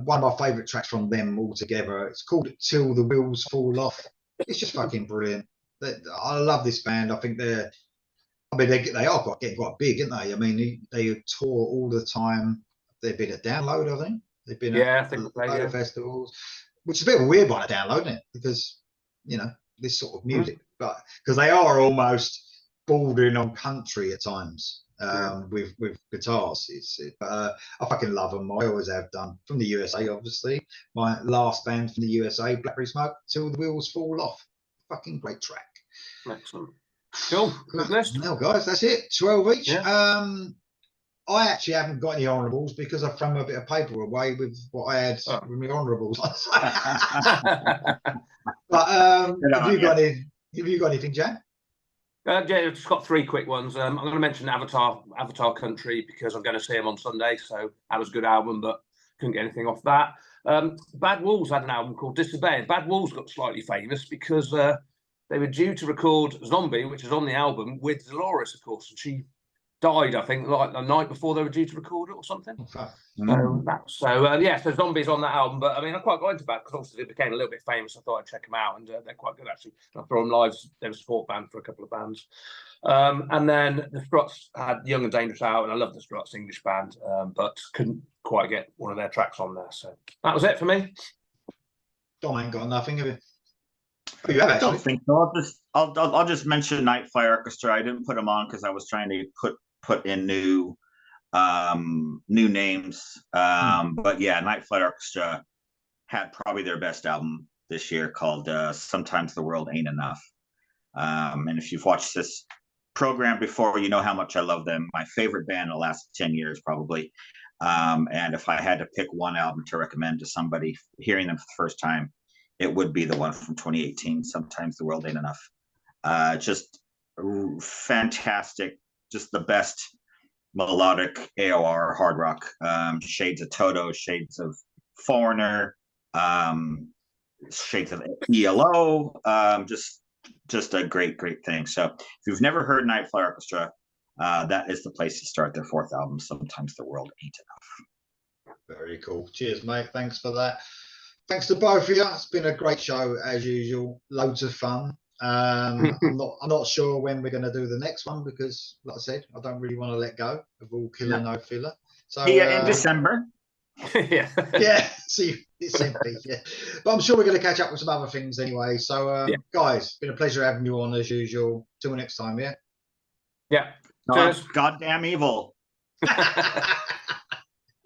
One of my favourite tracks from them altogether, it's called Till the Wheels Fall Off. It's just fucking brilliant. I love this band. I think they are getting quite big, aren't they? I mean, they tour all the time. They've been at Download, I think. They've been at festivals, which is a bit of a weird one at Download, isn't it? Because this sort of music, but because they are almost bordering on country at times with guitars. I fucking love them. I always have done. From the USA, obviously. My last band from the USA, Blackberry Smoke, Till the Wheels Fall Off. Fucking great track. Excellent. Cool. Good list. Now, guys, that's it. 12 each. Yeah. I actually haven't got any honourables because I've thrown a bit of paper away with what I had with my honourables. But have you got anything, Jan? Yeah, just got 3 quick ones. I'm going to mention Avatar Country because I'm going to see them on Sunday. So that was a good album, but couldn't get anything off that. Bad Wolves had an album called Disobey. Bad Wolves got slightly famous because they were due to record Zombie, which is on the album, with Dolores, of course, and she died, I think, like the night before they were due to record it or something. Okay. So Zombie's on that album. But I mean, I quite got into that because obviously they became a little bit famous. I thought I'd check them out, and they're quite good actually. I saw them live. They were a support band for a couple of bands. And then the Struts had Young and Dangerous out, and I love the Struts, English band, but couldn't quite get one of their tracks on there. So that was it for me. Dom ain't got nothing of it. I don't think so. I'll just mention Nightfly Orchestra. I didn't put them on because I was trying to put in new names. But yeah, Nightfly Orchestra had probably their best album this year called Sometimes the World Ain't Enough. And if you've watched this program before, you know how much I love them. My favorite band in the last 10 years, probably. And if I had to pick one album to recommend to somebody hearing them for the first time, it would be the one from 2018, Sometimes the World Ain't Enough. Just fantastic, just the best melodic AOR hard rock, shades of Toto, shades of Foreigner, shades of ELO, just a great thing. So if you've never heard Nightfly Orchestra, that is the place to start. Their 4th album, Sometimes the World Ain't Enough. Very cool. Cheers, mate. Thanks for that. Thanks to both of you. It's been a great show as usual. Loads of fun. I'm not sure when we're going to do the next one because, like I said, I don't really want to let go of all killer no filler. So in December. Yeah. See, it's simply but I'm sure we're going to catch up with some other things anyway. So guys, it's been a pleasure having you on as usual. Till next time. Yeah. Cheers. Goddamn evil.